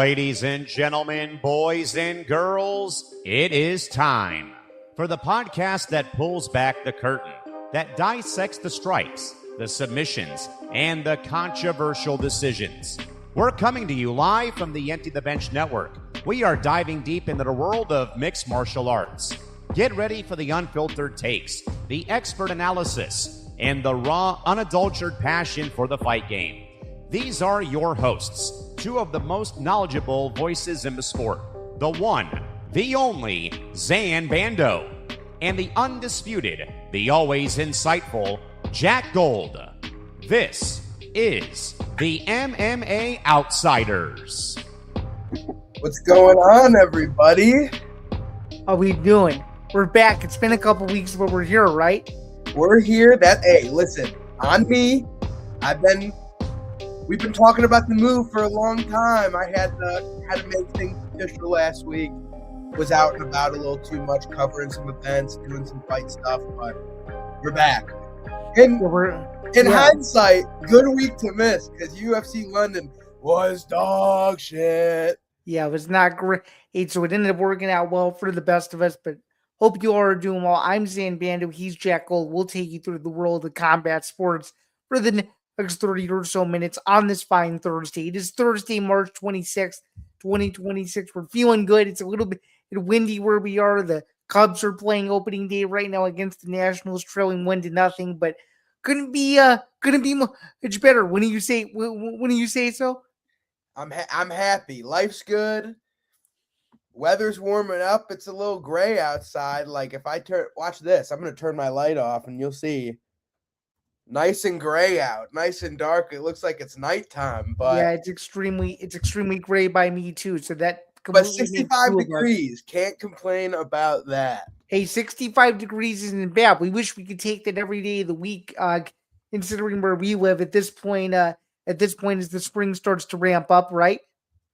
Ladies and gentlemen, boys and girls, it is time for the podcast that pulls back the curtain, that dissects the strikes, the submissions, and the controversial decisions. We're coming to you live from the Empty the Bench Network. We are diving deep into the world of mixed martial arts. Get ready for the unfiltered takes, the expert analysis, and the raw, unadulterated passion for the fight game. These are your hosts, two of the most knowledgeable voices in the sport. The one, the only, Zain Bando, and the undisputed, the always insightful, Jack Gold. This is the MMA Outsiders. What's going on, everybody? How we doing? We're back. It's been a couple weeks, but we're here, right? We're here. Listen, on me, we've been talking about the move for a long time. I had to make things official last week. Was out and about a little too much, covering some events, doing some fight stuff, but we're back. In hindsight, good week to miss because UFC London was dog shit. Yeah, it was not great, so it ended up working out well for the best of us, but hope you all are doing well. I'm Zain Bando. He's Jack Gold. We'll take you through the world of combat sports for the next 30 or so minutes on this fine Thursday. It is Thursday, March 26th, 2026. We're feeling good. It's a little bit windy where we are. The Cubs are playing opening day right now against the Nationals, trailing 1-0, but couldn't be much better. When do you say so? I'm happy. Life's good. Weather's warming up. It's a little gray outside. Like if I watch this, I'm gonna turn my light off and you'll see nice and gray out, nice and dark. It looks like it's nighttime, but yeah, it's extremely gray by me too. So that, but 65 degrees, can't complain about that. Hey, 65 degrees isn't bad. We wish we could take that every day of the week, considering where we live at this point. As the spring starts to ramp up, right?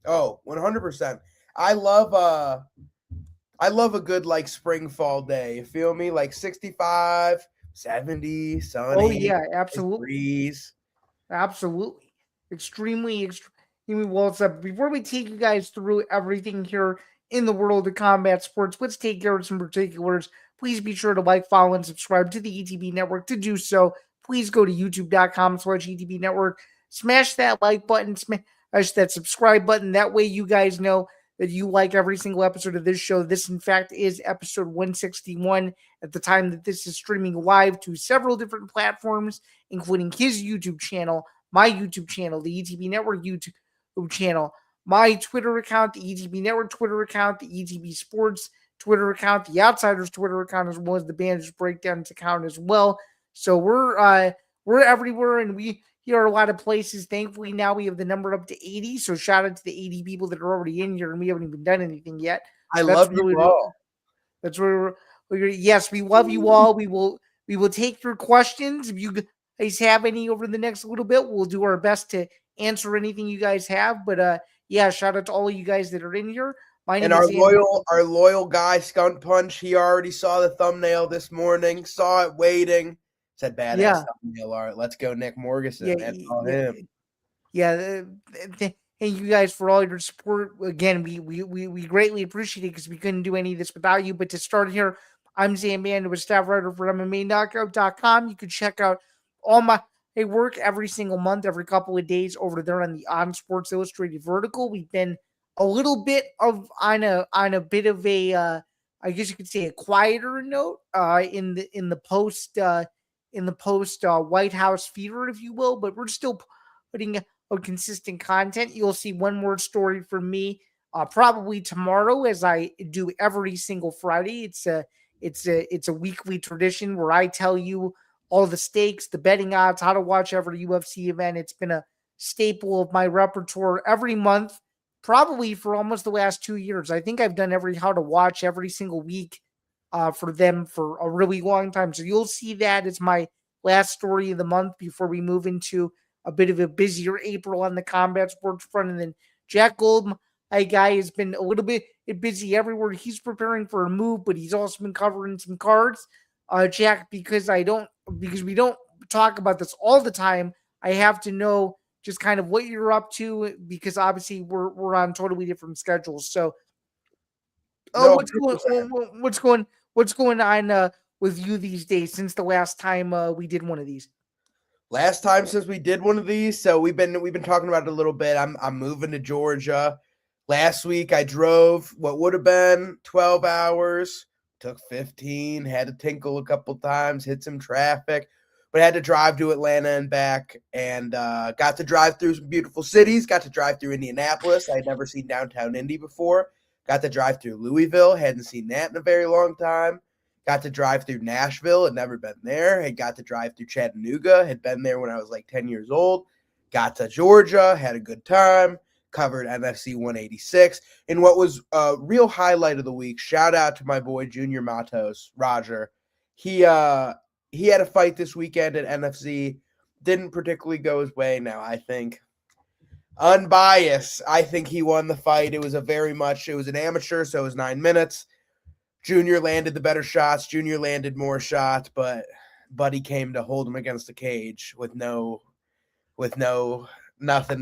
Oh, 100%. I love a good like spring fall day. You feel me? Like 65, 70, sunny. Oh yeah, absolutely. Breeze. Absolutely. Extremely well said. Before we take you guys through everything here in the world of combat sports, let's take care of some particulars. Please be sure to like, follow, and subscribe to the ETB Network. To do so, please go to youtube.com/ETB Network. Smash that like button, smash that subscribe button. That way you guys know that you like every single episode of this show. This, in fact, is episode 161 at the time that this is streaming live to several different platforms, including his YouTube channel, my YouTube channel, the ETB Network YouTube channel, my Twitter account, the ETB Network Twitter account, the ETB Sports Twitter account, the Outsiders Twitter account, as well as the Bandage Breakdowns account as well. So we're everywhere, and we hear a lot of places. Thankfully, now we have the number up to 80. So shout out to the 80 people that are already in here, and we haven't even done anything yet. I love you all. That's where yes, we love you all. We will take your questions. If you guys have any over the next little bit, we'll do our best to answer anything you guys have. But yeah, shout out to all of you guys that are in here. And our loyal guy, Skunt Punch, he already saw the thumbnail this morning, saw it waiting. Said badass thumbnail art. Let's go, Nick Morganson. Him. Yeah. Thank you guys for all your support. Again, we greatly appreciate it because we couldn't do any of this without you. But to start here, I'm Zain Bando, a staff writer for MMAknockout.com. You can check out all my work every single month, every couple of days over there on the On Sports Illustrated vertical. We've been a little bit of on a bit of a I guess you could say a quieter note in the post White House fever, if you will, but we're still putting out consistent content. You'll see one more story from me probably tomorrow, as I do every single Friday. It's a weekly tradition where I tell you all the stakes, the betting odds, how to watch every UFC event. It's been a staple of my repertoire every month, probably for almost the last 2 years. I think I've done how to watch every single week for them for a really long time. So you'll see that as my last story of the month before we move into a bit of a busier April on the combat sports front. And then Jack Gold, my guy, has been a little bit busy everywhere. He's preparing for a move, but he's also been covering some cards. Jack, because we don't talk about this all the time, I have to know just kind of what you're up to, because obviously we're on totally different schedules. So, No, what's going on with you these days since the last time we did one of these? last time since we did one of these, so we've been talking about it a little bit. I'm moving to Georgia. Last week I drove what would have been 12 hours, took 15, had to tinkle a couple times, hit some traffic, but had to drive to Atlanta and back, and got to drive through some beautiful cities. Got to drive through Indianapolis. I had never seen downtown Indy before. Got to drive through Louisville. Hadn't seen that in a very long time. Got to drive through Nashville. Had never been there. Had got to drive through Chattanooga. Had been there when I was like 10 years old. Got to Georgia. Had a good time. Covered NFC 186. And what was a real highlight of the week, shout out to my boy Junior Matos, Roger. He had a fight this weekend at NFC. Didn't particularly go his way. Now, I think unbiased, I think he won the fight. It was an amateur, so it was 9 minutes. Junior landed the better shots. Junior landed more shots, but Buddy came to hold him against the cage with nothing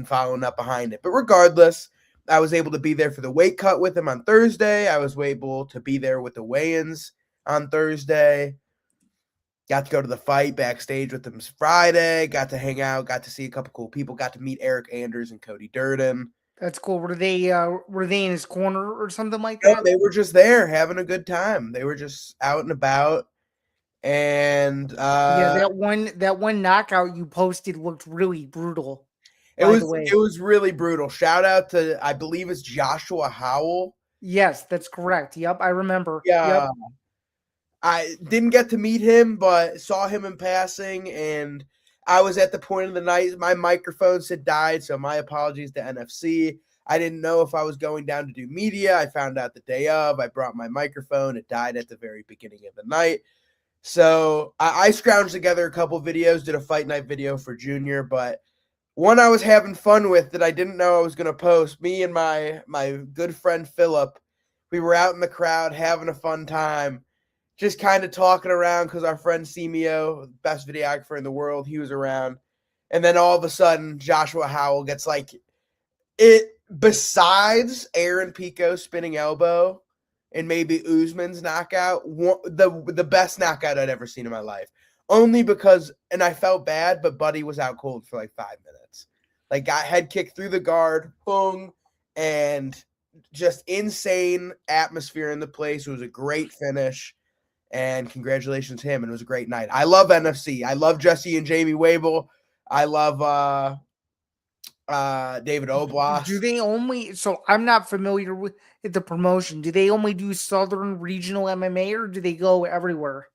following up behind it. But regardless, I was able to be there for the weight cut with him on Thursday. I was able to be there with the weigh-ins on Thursday. Got to go to the fight backstage with him Friday. Got to hang out. Got to see a couple cool people. Got to meet Eric Anders and Cody Durden. That's cool. Were they in his corner or something like No, that? they were just there having a good time. They were just out and about. And that one knockout you posted looked really brutal. It was really brutal. Shout out to, I believe it's Joshua Howell. Yes, that's correct. Yep, I remember. Yeah. Yep. I didn't get to meet him, but saw him in passing, and I was at the point of the night. My microphone had died, so my apologies to NFC. I didn't know if I was going down to do media. I found out the day of. I brought my microphone. It died at the very beginning of the night. So I scrounged together a couple videos, did a fight night video for Junior, but one I was having fun with that I didn't know I was going to post, me and my good friend Philip, we were out in the crowd having a fun time, just kind of talking around because our friend Simeo, best videographer in the world, he was around. And then all of a sudden, Joshua Howell gets besides Aaron Pico's spinning elbow and maybe Usman's knockout, the best knockout I'd ever seen in my life. Only because, and I felt bad, but Buddy was out cold for 5 minutes. Got head kick through the guard, boom, and just insane atmosphere in the place. It was a great finish, and congratulations to him, and it was a great night. I love NFC. I love Jesse and Jamie Wable. I love David Oblas. Do they only, so I'm not familiar with the promotion, do they only do Southern Regional MMA, or do they go everywhere?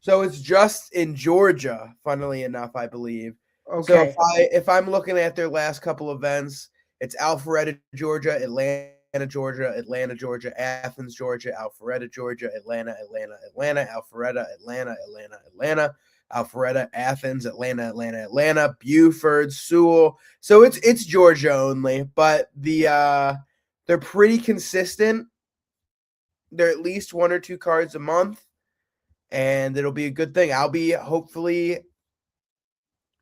So it's just in Georgia, funnily enough, I believe. Okay. So if I'm looking at their last couple events, it's Alpharetta, Georgia, Atlanta, Georgia, Athens, Georgia, Alpharetta, Georgia, Atlanta, Alpharetta, Atlanta, Alpharetta, Athens, Atlanta, Buford, Sewell. So it's Georgia only, but they're pretty consistent. They're at least 1 or 2 cards a month, and it'll be a good thing. I'll be hopefully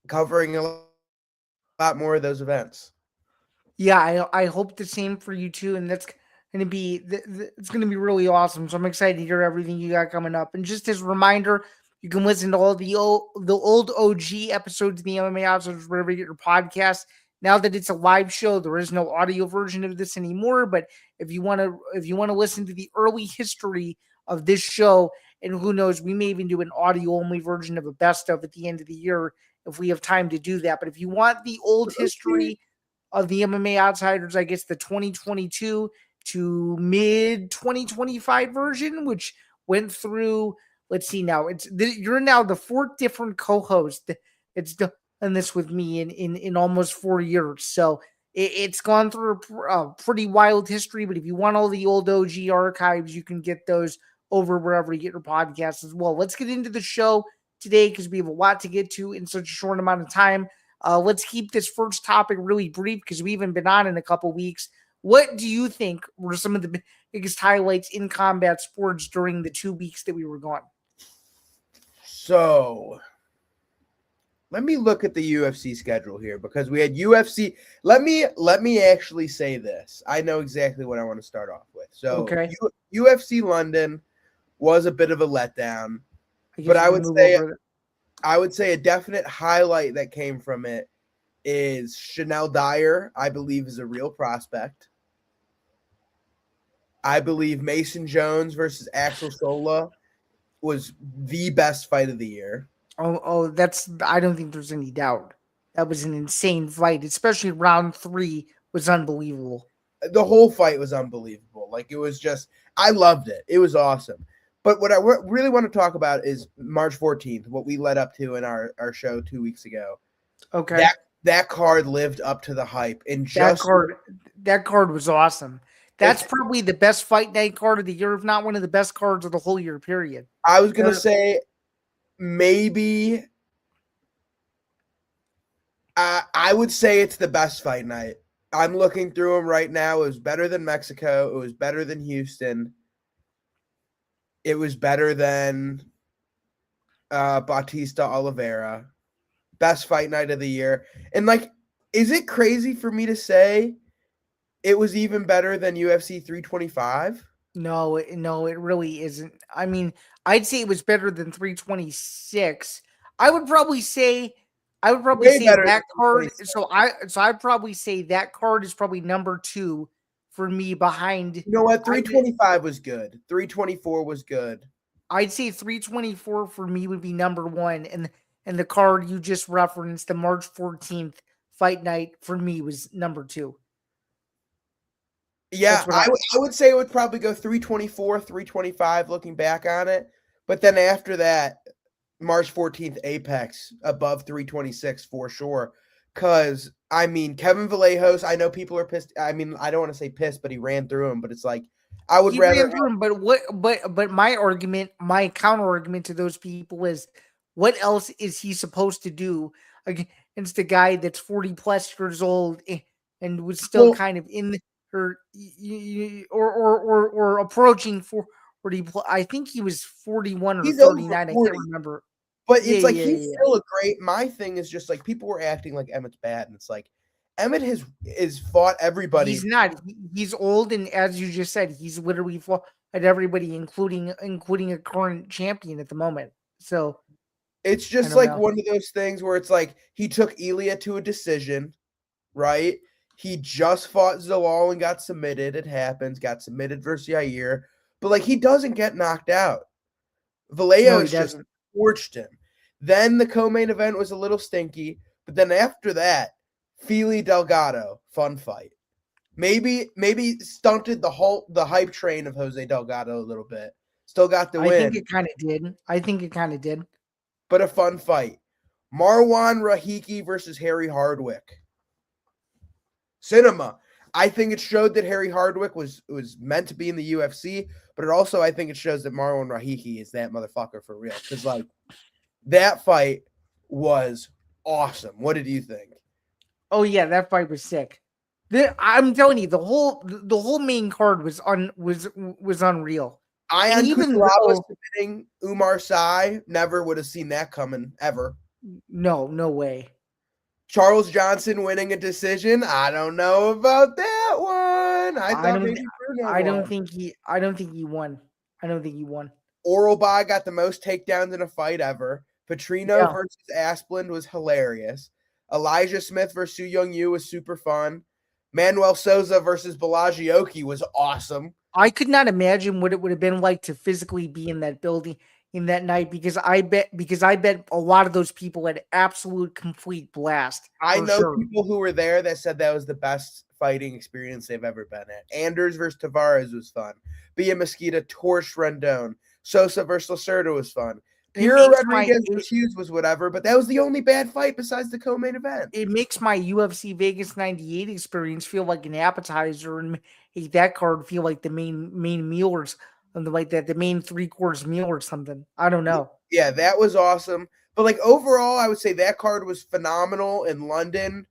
covering a lot more of those events. Yeah, I hope the same for you too, and that's going to be it's going to be really awesome. So I'm excited to hear everything you got coming up. And just as a reminder, you can listen to all the old OG episodes of the MMA Outsiders wherever you get your podcast. Now that it's a live show, there is no audio version of this anymore. But if you want to listen to the early history of this show, and who knows, we may even do an audio only version of a best of at the end of the year if we have time to do that. But if you want the old history of the MMA Outsiders, I guess the 2022 to mid 2025 version, which went through, let's see now, you're now the 4th different co-host. It's done this with me in almost 4 years. So it's gone through a pretty wild history, but if you want all the old OG archives, you can get those over wherever you get your podcasts as well. Let's get into the show today because we have a lot to get to in such a short amount of time. Let's keep this first topic really brief because we haven't been on in a couple weeks. What do you think were some of the biggest highlights in combat sports during the 2 weeks that we were gone? So Let me look at the UFC schedule here because we had UFC. Let me actually say this. I know exactly what I want to start off with. So Okay. UFC London was a bit of a letdown, guess but we I can would move say over. a definite highlight that came from it is Chanel Dyer, I believe, is a real prospect. I believe Mason Jones versus Axel Sola was the best fight of the year. Oh, that's. I don't think there's any doubt. That was an insane fight, especially round 3 was unbelievable. The whole fight was unbelievable. Like, it was just, I loved it. It was awesome. But what I really want to talk about is March 14th, what we led up to in our show 2 weeks ago. Okay. That card lived up to the hype. And That just card was awesome. That's it's, probably the best fight night card of the year, if not one of the best cards of the whole year period. I was going to say maybe I would say it's the best fight night. I'm looking through them right now. It was better than Mexico. It was better than Houston. It was better than Bautista Oliveira. Best fight night of the year. And, like, is it crazy for me to say it was even better than UFC 325? No, it really isn't. I mean, I'd say it was better than 326. I would probably say Way better that than card. 326. So I'd probably say that card is probably number 2 for me behind. You know what? 325 was good. 324 was good. I'd say 324 for me would be number 1, and the card you just referenced, the March 14th fight night, for me was number 2. Yeah, I, I would say it would probably go 324, 325 looking back on it. But then after that, March 14th, Apex above 326 for sure. Because, I mean, Kevin Vallejos, I know people are pissed. I mean, I don't want to say pissed, but he ran through him. But it's like, I would rather. Ran through him, but my counter argument to those people is, what else is he supposed to do against a guy that's 40 plus years old and was still kind of in or approaching 40? I think he was 41 or he's 39. over I 40. can't remember. But it's like he's still a great. My thing is just like people were acting like Emmett's bad, and it's like Emmett has fought everybody. He's not. He's old, and as you just said, he's literally fought at everybody, including a current champion at the moment. So it's just like one of those things where it's like he took Elia to a decision, right? He just fought Zalal and got submitted. It happens. Got submitted versus Yair, but like he doesn't get knocked out. Vallejos just torched him. Then the co-main event was a little stinky, but then after that, Fili Delgado, fun fight. Maybe stunted the hype train of Jose Delgado a little bit. Still got the win. I think it kind of did. But a fun fight. Marwan Rahiki versus Harry Hardwick. Cinema. I think it showed that Harry Hardwick was meant to be in the UFC, but I think it shows that Marwan Rahiki is that motherfucker for real. Because, like, that fight was awesome. What did you think? Oh yeah, that fight was sick. I'm telling you, the whole main card was unreal. Ion Cutelaba submitting Umar Sy, never would have seen that coming ever. No way. Charles Johnson winning a decision. I don't know about that one. I don't think he won. Oralbai got the most takedowns in a fight ever. Petrino versus Asplund was hilarious. Elijah Smith versus Su Young Yu was super fun. Manuel Souza versus Balagioki was awesome. I could not imagine what it would have been like to physically be in that building in that night because I bet a lot of those people had absolute complete blast. I know people who were there that said that was the best fighting experience they've ever been at. Anders versus Tavares was fun. Bia Mesquita torched Rendon. Sosa versus Lacerda was fun. Piero Rodriguez versus Hughes was whatever, but that was the only bad fight besides the co-main event. It makes my UFC Vegas 98 experience feel like an appetizer and make that card feel like the main meal or something like that, the main 3/4 meal or something. I don't know. Yeah, that was awesome. But like overall, I would say that card was phenomenal in London.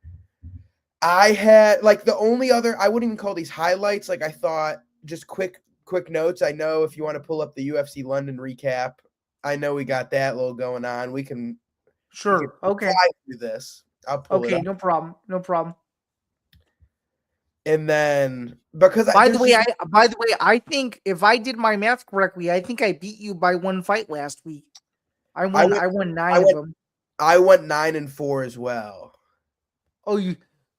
I had like the only other, I wouldn't even call these highlights. Like I thought just quick notes. I know if you want to pull up the UFC London recap, I know we got that little going on. We can Sure. Okay. Fly through this. I'll pull it Okay. up. No problem. No problem. And then because By the way, I think if I did my math correctly, I think I beat you by one fight last week. I won 9 of them. I went 9-4 as well. Oh,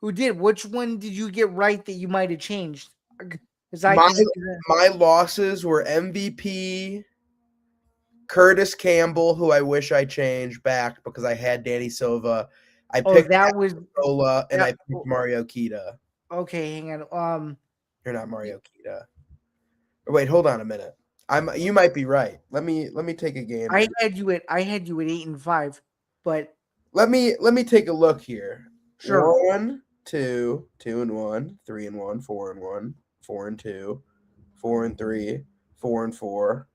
who did? Which one did you get right that you might have changed? My losses were MVP, Curtis Campbell, who I wish I changed back because I had Danny Silva. I picked Sola, and I picked Mario Kita. Okay, hang on. You're not Mario Kita. Wait, hold on a minute. You might be right. Let me take a game. I had you at 8-5, but let me take a look here. Sure. 1, 2, 2-1, 3-1, 4-1, 4-2, 4-3, 4-4.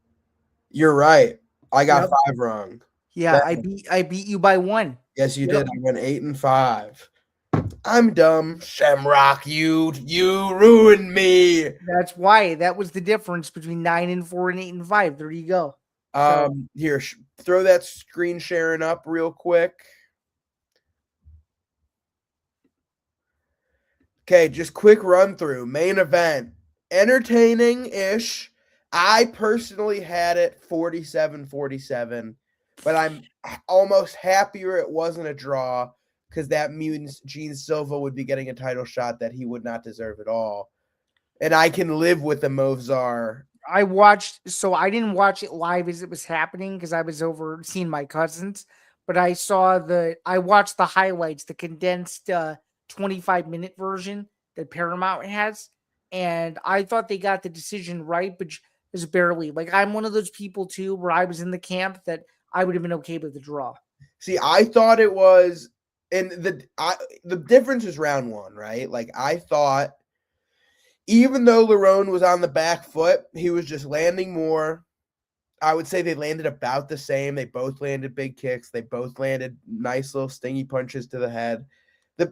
You're right. I got 5 wrong. Yeah, I beat you by 1. Yes, you did. I went 8-5. I'm dumb. Shamrock, you ruined me. That's why. That was the difference between 9-4 and 8-5. There you go. Here, throw that screen sharing up real quick. Okay, just quick run through. Main event. Entertaining-ish. I personally had it 47-47, but I'm almost happier it wasn't a draw because that means Gene Silva would be getting a title shot that he would not deserve at all. And I can live with the Movzar. I didn't watch it live as it was happening because I was over seeing my cousins, but I watched the highlights, the condensed 25-minute version that Paramount has, and I thought they got the decision right, but just barely. Like, I'm one of those people too where I was in the camp that I would have been okay with the draw. See, I thought it was, and the difference is round 1, right? Like, I thought even though Lerone was on the back foot, he was just landing more. I would say they landed about the same. They both landed big kicks. They both landed nice little stingy punches to the head.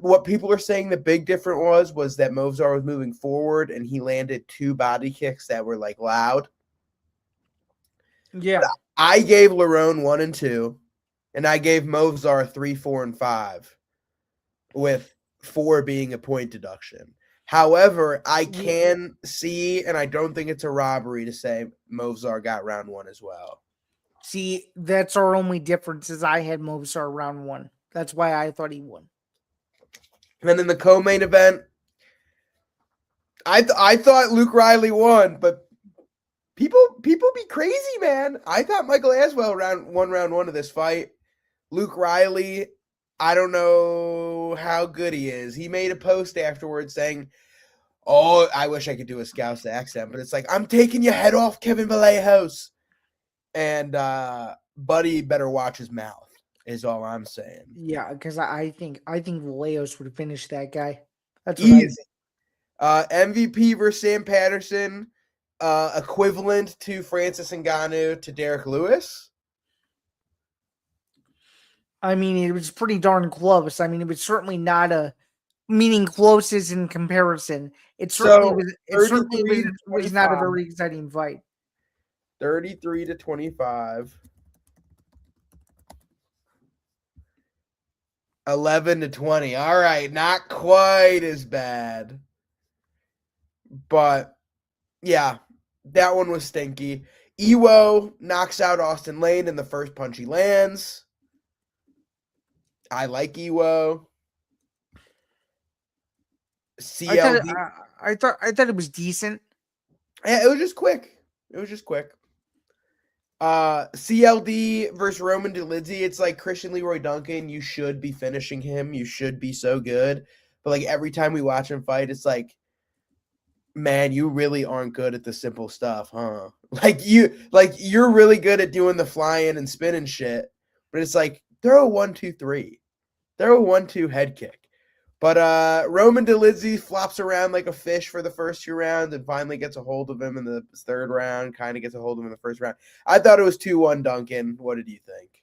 What people are saying the big difference was that Movzar was moving forward and he landed 2 body kicks that were like loud. Yeah. But I gave Lerone 1 and 2, and I gave Movzar 3, 4, and 5, with 4 being a point deduction. However, I can see, and I don't think it's a robbery to say Movzar got round 1 as well. See, that's our only difference is I had Movzar round 1. That's why I thought he won. And then in the co-main event, I thought Luke Riley won, but people be crazy, man. I thought Michael Aswell won round 1 of this fight. Luke Riley, I don't know how good he is. He made a post afterwards saying, "Oh, I wish I could do a Scouse accent," but it's like, "I'm taking your head off, Kevin Vallejos." And Buddy better watch his mouth, is all I'm saying. Yeah, because I think Vallejos would finish that guy. That's easy. MVP versus Sam Patterson, equivalent to Francis Ngannou to Derek Lewis. I mean, it was pretty darn close. I mean, it was certainly not close is in comparison. It certainly was not a very exciting fight. 33-25. 11-20. All right, not quite as bad. But, yeah, that one was stinky. Iwo knocks out Austin Lane in the first punch he lands. I like Iwo. CLD. I thought it was decent. Yeah, it was just quick. CLD versus Roman Dolidze. It's like Christian Leroy Duncan. You should be finishing him. You should be so good. But like every time we watch him fight, it's like, man, you really aren't good at the simple stuff, huh? You're really good at doing the flying and spinning shit. But it's like, throw a 1-2-3. Throw a 1-2 head kick. But Roman Dolidze flops around like a fish for the first 2 rounds and finally gets a hold of him in the 3rd round, kind of gets a hold of him in the 1st round. I thought it was 2-1 Duncan. What did you think?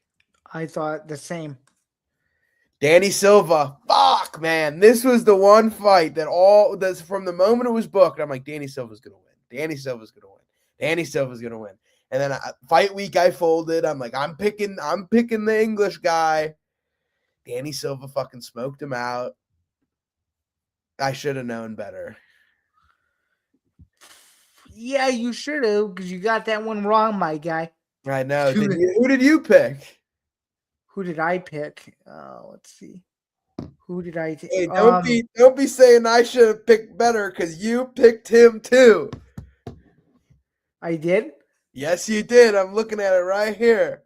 I thought the same. Danny Silva. Fuck, man. This was the one fight that from the moment it was booked, I'm like, Danny Silva's going to win. Danny Silva's going to win. And then fight week, I folded. I'm like, I'm picking the English guy. Danny Silva fucking smoked him out. I should have known better. Yeah, you should have, because you got that one wrong, my guy. I know. Who did you pick? Who did I pick? Let's see. Who did I take? Hey, don't be saying I should have picked better because you picked him too. I did? Yes, you did. I'm looking at it right here.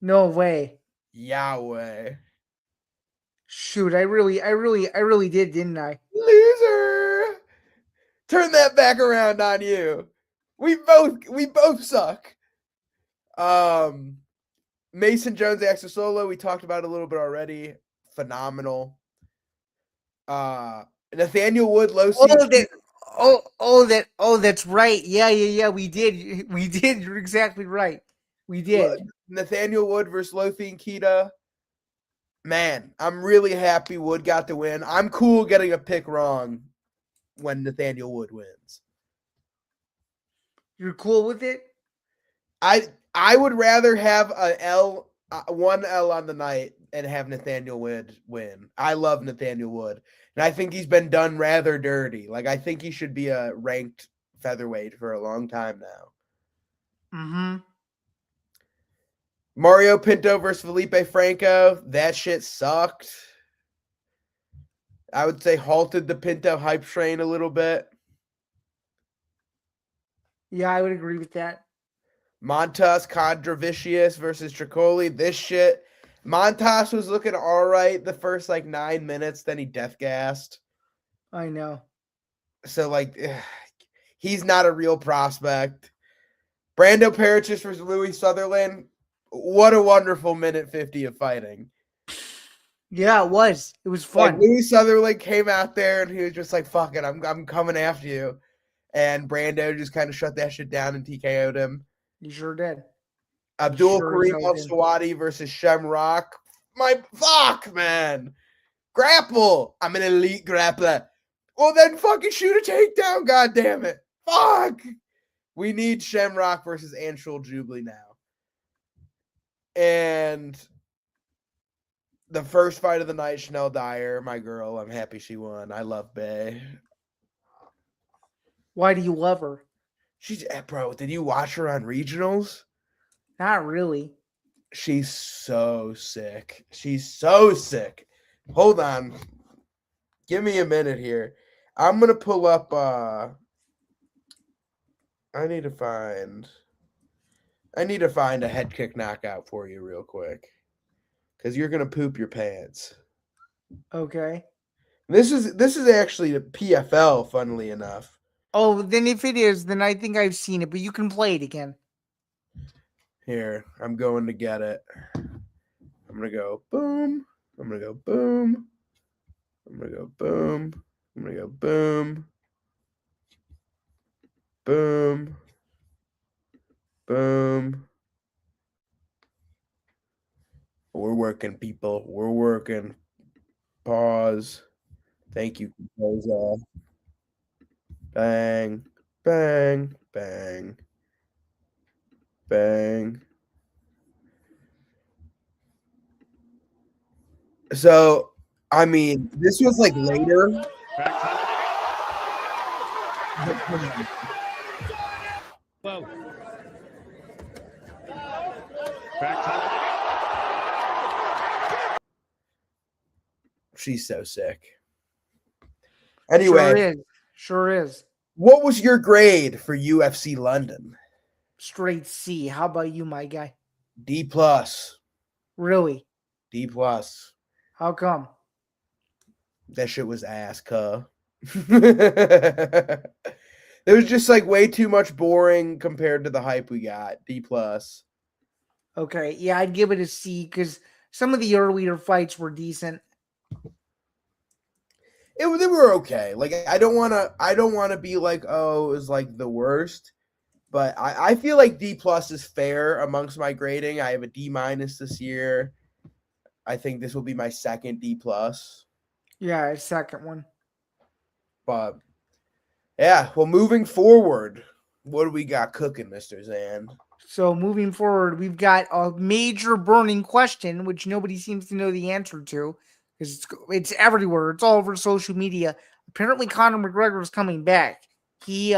No way. Yahweh. Shoot, I really did, didn't I? Loser. Turn that back around on you. We both suck. Mason Jones Axel Solo, we talked about it a little bit already. Phenomenal. Nathaniel Wood, low seed. That's right. Yeah. We did. You're exactly right. We did. Nathaniel Wood versus Lothian Kita. Man, I'm really happy Wood got the win. I'm cool getting a pick wrong when Nathaniel Wood wins. You're cool with it? I would rather have one L on the night and have Nathaniel Wood win. I love Nathaniel Wood. And I think he's been done rather dirty. Like, I think he should be a ranked featherweight for a long time now. Mm-hmm. Mario Pinto versus Felipe Franco. That shit sucked. I would say halted the Pinto hype train a little bit. Yeah, I would agree with that. Montas Condravicius versus Tricoli. This shit. Montas was looking all right the first 9 minutes, then he death gassed. I know. So he's not a real prospect. Brando Parachis versus Louis Sutherland. What a wonderful minute 50 of fighting. Yeah, it was. It was fun. Louis Sutherland came out there and he was just like, fuck it, I'm coming after you. And Brando just kind of shut that shit down and TKO'd him. You sure did. Abdul Karim Al-Sawadi versus Shamrock. My fuck, man. Grapple. I'm an elite grappler. Well, then fucking shoot a takedown, goddammit. Fuck. We need Shamrock versus Anshul Jubilee now. And the first fight of the night, Chanel Dyer, my girl. I'm happy she won. I love Bae. Why do you love her? Bro, did you watch her on regionals? Not really. She's so sick. Hold on. Give me a minute here. I'm going to pull up I need to find a head kick knockout for you real quick. Cuz you're going to poop your pants. Okay. This is actually the PFL, funnily enough. Oh, then if it is, then I think I've seen it, but you can play it again. Here, I'm going to get it. I'm going to go boom. I'm going to go boom. I'm going to go boom. I'm going to go boom. Boom. Boom. We're working, people. We're working. Pause. Thank you, composer. Bang. Bang. Bang. Bang. So, I mean, this was later. Whoa. She's so sick. Anyway. Sure is. What was your grade for UFC London? Straight C. How about you, my guy? D+. Really? D+. How come? That shit was ass, cuh. It was just way too much boring compared to the hype we got. D+. Okay, yeah, I'd give it a C because some of the earlier fights were decent. They were okay. I don't want to be oh, it was the worst. But I feel D+ is fair amongst my grading. I have a D- this year. I think this will be my second D+. Yeah, second one. But yeah, well, moving forward, what do we got cooking, Mr. Zan? So moving forward, we've got a major burning question, which nobody seems to know the answer to, because it's everywhere. It's all over social media. Apparently, Conor McGregor is coming back. He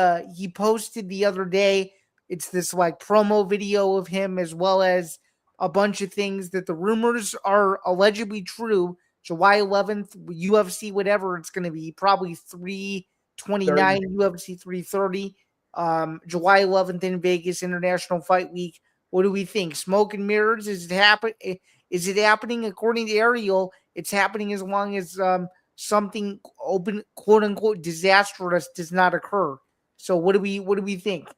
posted the other day. It's this like promo video of him, as well as a bunch of things that the rumors are allegedly true. July 11th, UFC, whatever it's going to be, probably 329, UFC 330. July 11th in Vegas, International Fight Week. What do we think? Smoke and mirrors? Is it happening? According to Ariel, it's happening as long as something open, quote unquote, disastrous does not occur. So what do we think?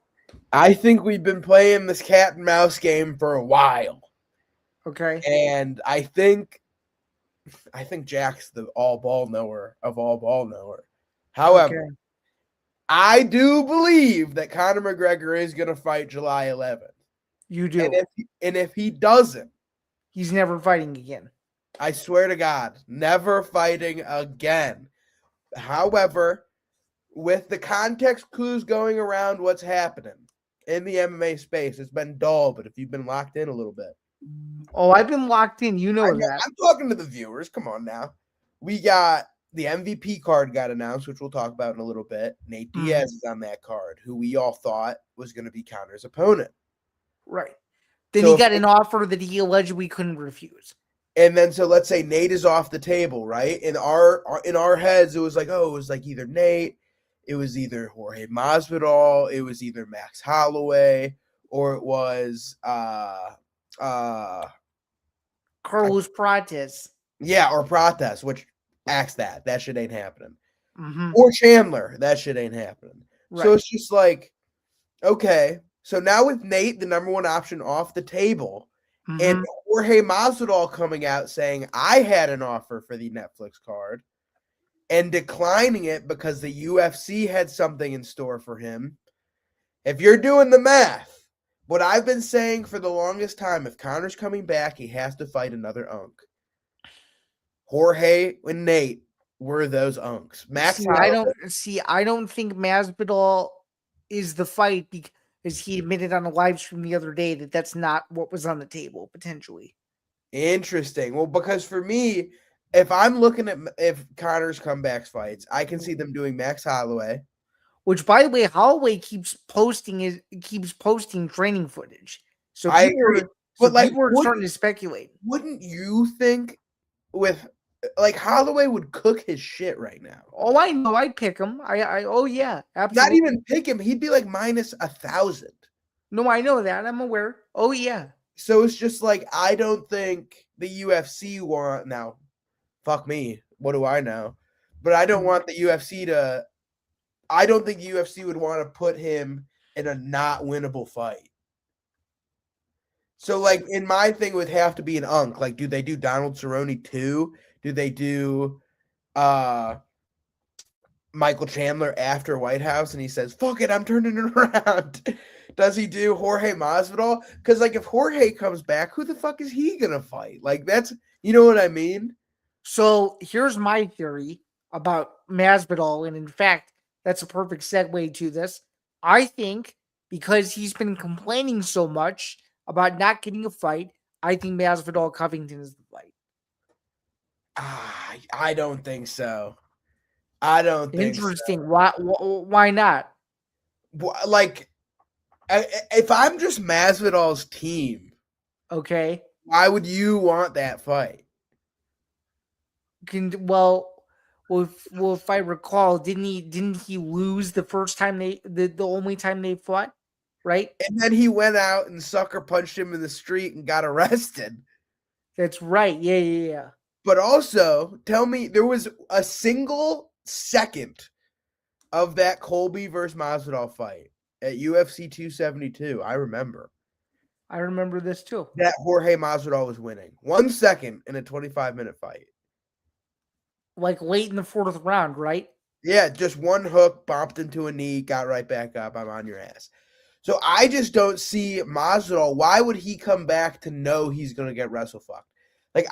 I think we've been playing this cat and mouse game for a while. Okay. And I think Jack's the all ball knower of all ball knower. However, I do believe that Conor McGregor is going to fight July 11th. You do. And if he doesn't, he's never fighting again. I swear to God, never fighting again. However, with the context clues going around what's happening in the MMA space, it's been dull, but if you've been locked in a little bit. Oh, I've been locked in. You know that. I'm talking to the viewers. Come on now. We got the MVP card got announced, which we'll talk about in a little bit. Nate Diaz is on that card, who we all thought was going to be Conor's opponent. Right. Then he got an offer that he allegedly couldn't refuse. And then, so let's say Nate is off the table, right? In our heads, it was like, oh, it was like either Nate, it was either Jorge Masvidal, it was either Max Holloway, or it was Carlos Prates. Yeah, or Prates, which axe that shit ain't happening. Mm-hmm. Or Chandler, that shit ain't happening. Right. So it's just like, okay. So now with Nate, the number one option, off the table, and Jorge Masvidal coming out saying, I had an offer for the Netflix card and declining it because the UFC had something in store for him. If you're doing the math, what I've been saying for the longest time, if Conor's coming back, he has to fight another unk. Jorge and Nate were those unks. I don't think Masvidal is the fight because he admitted on a live stream the other day that that's not what was on the table potentially. Interesting. Well, because for me, if I'm looking at if Conor's comebacks fights, I can see them doing Max Holloway. Which, by the way, Holloway keeps posting training footage. So people are starting to speculate. Wouldn't you think with like Holloway would cook his shit right now? Oh, I know. I'd pick him. Oh yeah, absolutely. Not even pick him. He'd be like minus 1,000. No, I know that. I'm aware. Oh yeah. So it's just like I don't think the UFC want now. Fuck me. What do I know? But I don't want the UFC to. I don't think the UFC would want to put him in a not winnable fight. So, like, in my thing would have to be an unk. Like, do they do Donald Cerrone 2? Do they do Michael Chandler after White House and he says, fuck it, I'm turning it around? Does he do Jorge Masvidal? Because, like, if Jorge comes back, who the fuck is he going to fight? Like, that's, you know what I mean? So, here's my theory about Masvidal, and in fact, that's a perfect segue to this. I think because he's been complaining so much about not getting a fight, I think Masvidal Covington is the fight. I don't think so. I don't think Interesting. So. Why not? Like, if I'm just Masvidal's team, okay, why would you want that fight? Well, if I recall, didn't he lose the first time the only time they fought, right? And then he went out and sucker punched him in the street and got arrested. That's right. Yeah. But also, tell me, there was a single second of that Colby versus Masvidal fight at UFC 272. I remember this too. That Jorge Masvidal was winning. 1 second in a 25-minute fight. Like late in the fourth round, right? Yeah, just one hook, bumped into a knee, got right back up. I'm on your ass. So I just don't see Masvidal. Why would he come back to know he's going to get wrestle fucked? Like,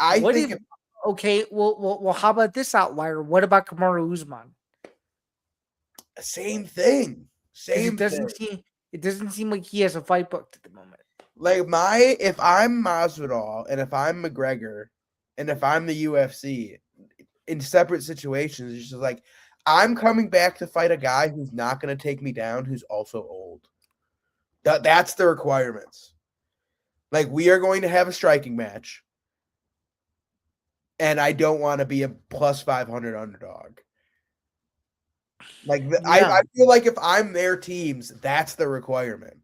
okay, well, how about this outlier? What about Kamaru Usman? Same thing. It doesn't seem like he has a fight booked at the moment. Like if I'm Masvidal and if I'm McGregor and if I'm the UFC in separate situations, it's just like I'm coming back to fight a guy who's not going to take me down, who's also old. That's the requirements. Like, we are going to have a striking match, and I don't want to be a plus 500 underdog. Like, I feel like if I'm their teams, that's the requirement.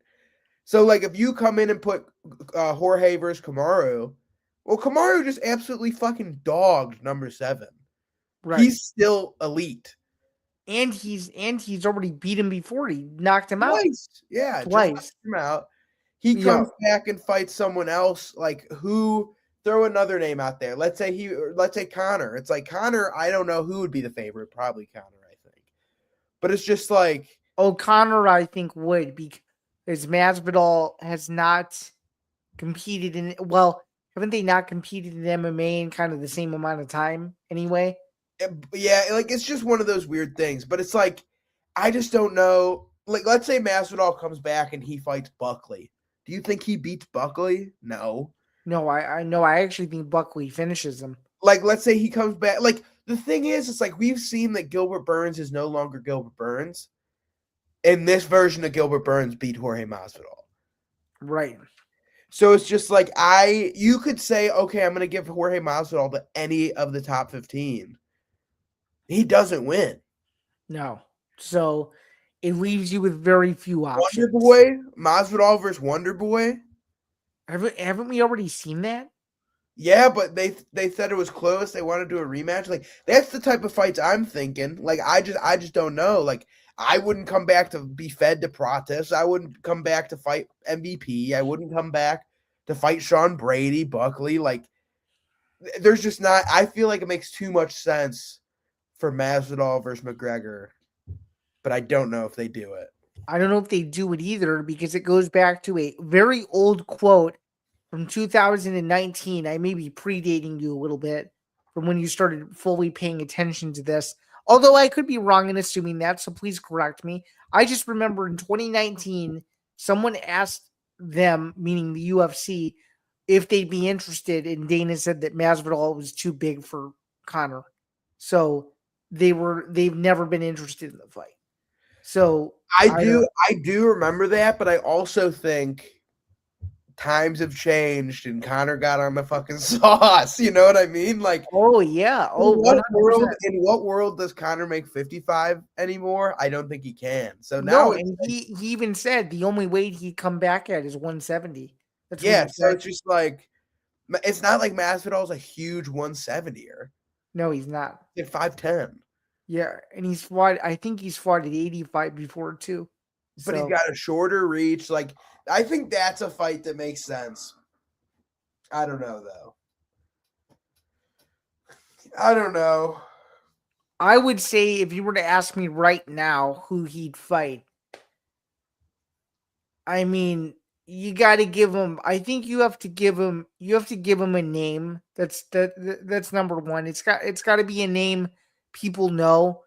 So, like, if you come in and put Jorge versus Kamaru, well, Kamaru just absolutely fucking dogged number 7. Right. He's still elite. And he's already beat him before. He knocked him out. Yeah, twice. Just knocked him out. He comes back and fights someone else, like who throw another name out there. Let's say Conor. It's like Conor, I don't know who would be the favorite. Probably Conor, I think. But it's just like Conor, I think would, because Masvidal has not competed in haven't they not competed in MMA in kind of the same amount of time anyway? Yeah, like it's just one of those weird things. But it's like I just don't know. Like, let's say Masvidal comes back and he fights Buckley. Do you think he beats Buckley? No. No, I know. I actually think Buckley finishes him. Like, let's say he comes back. Like, the thing is, it's like we've seen that Gilbert Burns is no longer Gilbert Burns. And this version of Gilbert Burns beat Jorge Masvidal. Right. So it's just like you could say, okay, I'm going to give Jorge Masvidal to any of the top 15. He doesn't win. No. So it leaves you with very few options. Wonder Boy, Masvidal versus Wonder Boy. Haven't we already seen that? Yeah, but they said it was close. They want to do a rematch. Like, that's the type of fights I'm thinking. Like, I just don't know. Like, I wouldn't come back to be fed to Pratis. I wouldn't come back to fight MVP. I wouldn't come back to fight Sean Brady, Buckley. Like, there's just not. I feel like it makes too much sense for Masvidal versus McGregor, but I don't know if they do it. I don't know if they do it either, because it goes back to a very old quote from 2019. I may be predating you a little bit from when you started fully paying attention to this, although I could be wrong in assuming that, so please correct me. I just remember in 2019, someone asked them, meaning the UFC, if they'd be interested, and Dana said that Masvidal was too big for Conor. So they've never been interested in the fight. So I do remember that, but I also think times have changed and Conor got on the fucking sauce. You know what I mean? Like, oh yeah. In what world does Conor make 55 anymore? I don't think he can. So now, and he even said the only weight he'd come back at is 170. So it's just like, it's not like Masvidal's a huge 170er. No, he's not. He's 5'10". Yeah, and I think he's fought at 85 before too. But he's got a shorter reach. Like, I think that's a fight that makes sense. I don't know, though. I don't know. I would say if you were to ask me right now who he'd fight, I mean, you got to give him. I think you have to give him. You have to give him a name. That's number one. It's got to be a name people know.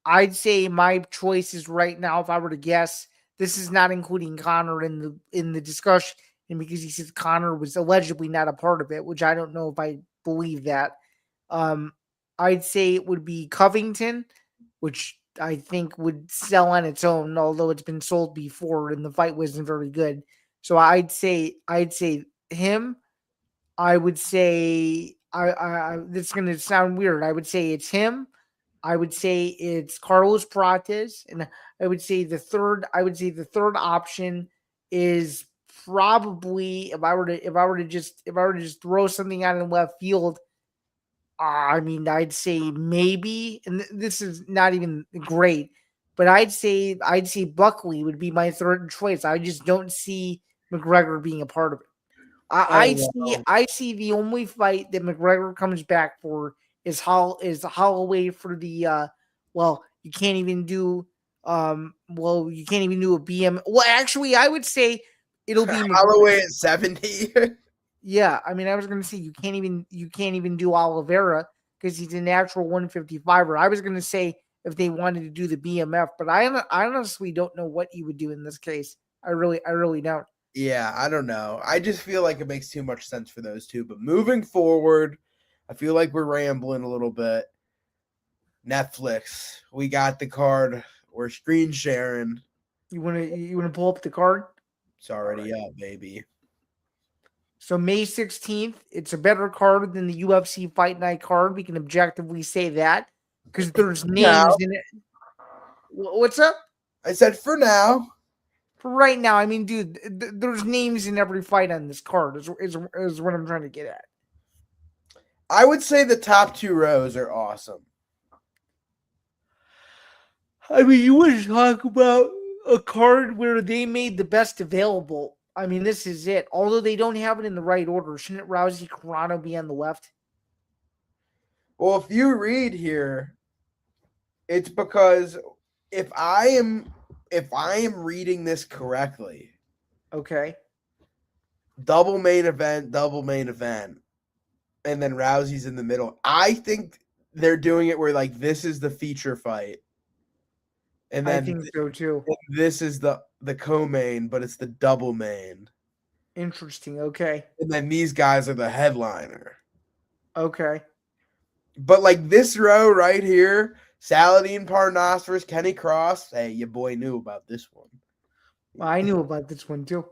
I'd say my choices right now, if I were to guess, this is not including Conor in the discussion, and because he says Conor was allegedly not a part of it, which I don't know if I believe that. I'd say it would be Covington, which I think would sell on its own, although it's been sold before and the fight wasn't very good. So I'd say him. I would say this is going to sound weird. I would say it's him. I would say it's Carlos Prates, and I would say the third option is probably if I were to just throw something out in left field. I mean, I'd say maybe, and this is not even great, but I'd say Buckley would be my third choice. I just don't see McGregor being a part of it. I see the only fight that McGregor comes back for is Holloway for the you can't even do a BM. Well, actually, I would say it'll be Holloway at 70. Yeah, I mean, I was going to say you can't even do Oliveira because he's a natural 155er. I was going to say if they wanted to do the BMF, but I honestly don't know what he would do in this case. I really don't. Yeah, I don't know. I just feel like it makes too much sense for those two. But moving forward, I feel like we're rambling a little bit. Netflix, we got the card. We're screen sharing. You wanna pull up the card? It's already up, baby. So May 16th, it's a better card than the UFC Fight Night card. We can objectively say that because there's Now, names in it. What's up? I said for now. For right now, I mean, dude, there's names in every fight on this card. Is what I'm trying to get at. I would say the top 2 rows are awesome. I mean, you want to talk about a card where they made the best available. I mean, this is it. Although they don't have it in the right order, shouldn't Rousey Carano be on the left? Well, if you read here, it's because if I am reading this correctly, Okay. double main event, and then Rousey's in the middle. I think they're doing it where like this is the feature fight. And I then think so too. this is the co-main, but it's the double main. Interesting. Okay. And then these guys are the headliner. Okay. But like this row right here, Saladin Parnas versus Kenny Cross. Hey, your boy knew about this one. Well, I knew about this one too.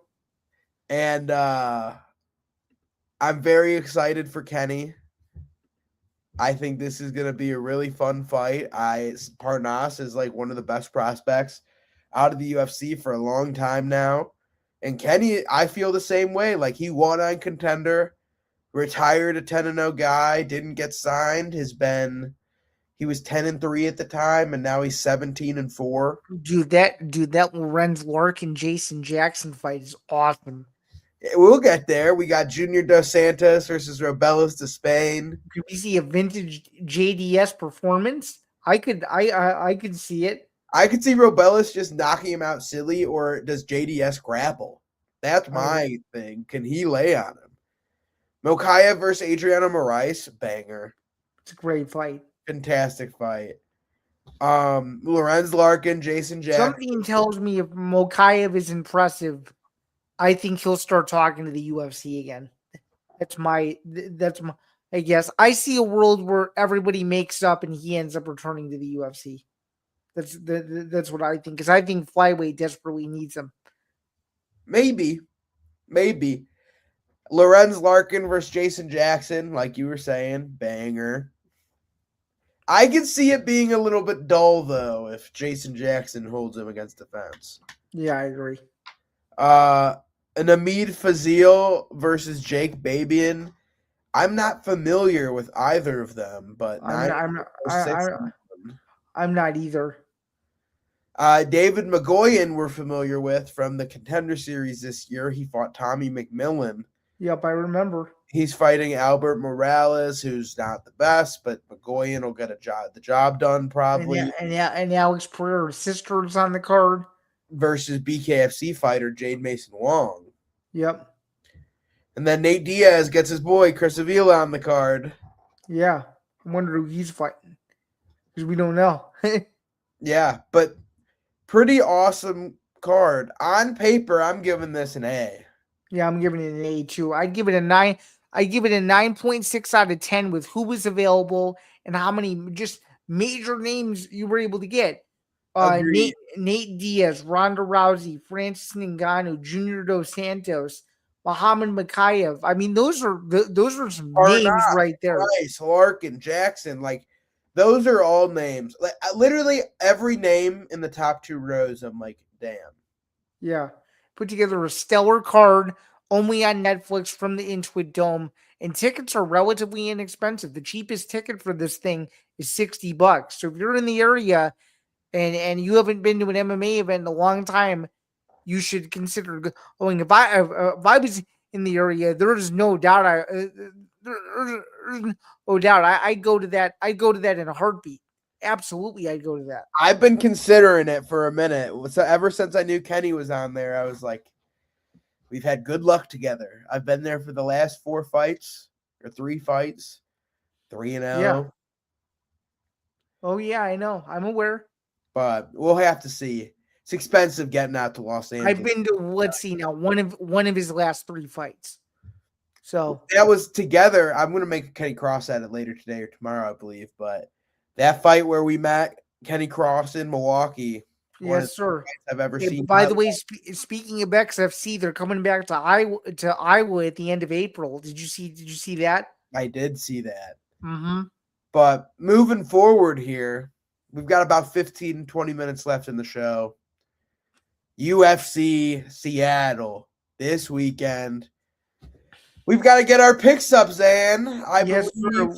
And I'm very excited for Kenny. I think this is going to be a really fun fight. Parnas is like one of the best prospects out of the UFC for a long time now. And Kenny, I feel the same way. Like he won on Contender, retired a 10-0 guy, didn't get signed. He was 10-3 at the time, and now he's 17-4. Dude, that Lorenz Larkin Jason Jackson fight is awesome. We'll get there. We got Junior Dos Santos versus Robelis de Spain. Could we see a vintage JDS performance? I could see it. I could see Robelis just knocking him out silly, or does JDS grapple? That's my thing. Can he lay on him? Mokaev versus Adriano Moraes, banger. It's a great fight. Fantastic fight. Lorenz Larkin, Jason Jackson. Something tells me if Mokaev is impressive, I think he'll start talking to the UFC again. That's my I guess. I see a world where everybody makes up and he ends up returning to the UFC. That's what I think, because I think flyweight desperately needs him. Maybe. Lorenz Larkin versus Jason Jackson, like you were saying, banger. I can see it being a little bit dull, though, if Jason Jackson holds him against the fence. Yeah, I agree. An Amid Fazil versus Jake Babian. I'm not familiar with either of them, but I'm not either. David McGoyan we're familiar with from the Contender Series this year. He fought Tommy McMillan. Yep, I remember. He's fighting Albert Morales, who's not the best, but McGoyan will get the job done probably. And Alex Pereira's sister's on the card. Versus BKFC fighter Jade Mason Wong. Yep. And then Nate Diaz gets his boy Chris Avila on the card. Yeah. I wonder who he's fighting, because we don't know. Yeah, but pretty awesome card. On paper, I'm giving this an A. Yeah, I'm giving it an A too. I'd give it a 9. I give it a 9.6 out of 10 with who was available and how many just major names you were able to get. Nate Diaz, Ronda Rousey, Francis Ngannou, Junior Dos Santos, Muhammad Mokaev. I mean, those are some names right there. Rice, Larkin, Jackson, like those are all names. Like literally every name in the top 2 rows, I'm like, damn. Yeah, put together a stellar card only on Netflix from the Intuit Dome, and tickets are relatively inexpensive. The cheapest ticket for this thing is $60. So if you're in the area and you haven't been to an MMA event in a long time, you should consider going. If I was in the area, there is no doubt I'd go to that. I'd go to that in a heartbeat. Absolutely, I'd go to that. I've been considering it for a minute. So ever since I knew Kenny was on there, I was like, we've had good luck together. I've been there for the last 4 fights or 3 fights, 3-0. Yeah. Oh yeah, I know. I'm aware. But we'll have to see. It's expensive getting out to Los Angeles. I've been to, let's see now, one of his last 3 fights. So that was together. I'm going to make a Kenny Cross at it later today or tomorrow, I believe. But that fight where we met Kenny Cross in Milwaukee, yes, sir. I've ever seen. By the way, speaking of XFC, they're coming back to Iowa at the end of April. Did you see that? I did see that. Mm-hmm. But moving forward here, we've got about 15, 20 minutes left in the show. UFC Seattle this weekend. We've got to get our picks up, Zain. Yes, sir.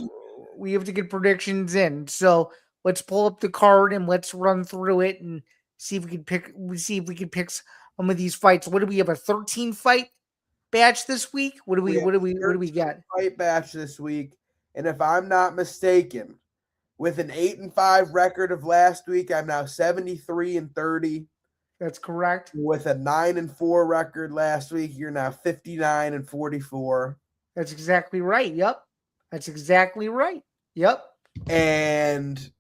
We have to get predictions in. So let's pull up the card and let's run through it and see if we can pick some of these fights. What do we have? A 13 fight batch this week? What do we got? Fight batch this week. And if I'm not mistaken, with an 8-5 record of last week, I'm now 73-30. That's correct. With a 9-4 record last week, you're now 59-44. That's exactly right. Yep. That's exactly right. Yep. And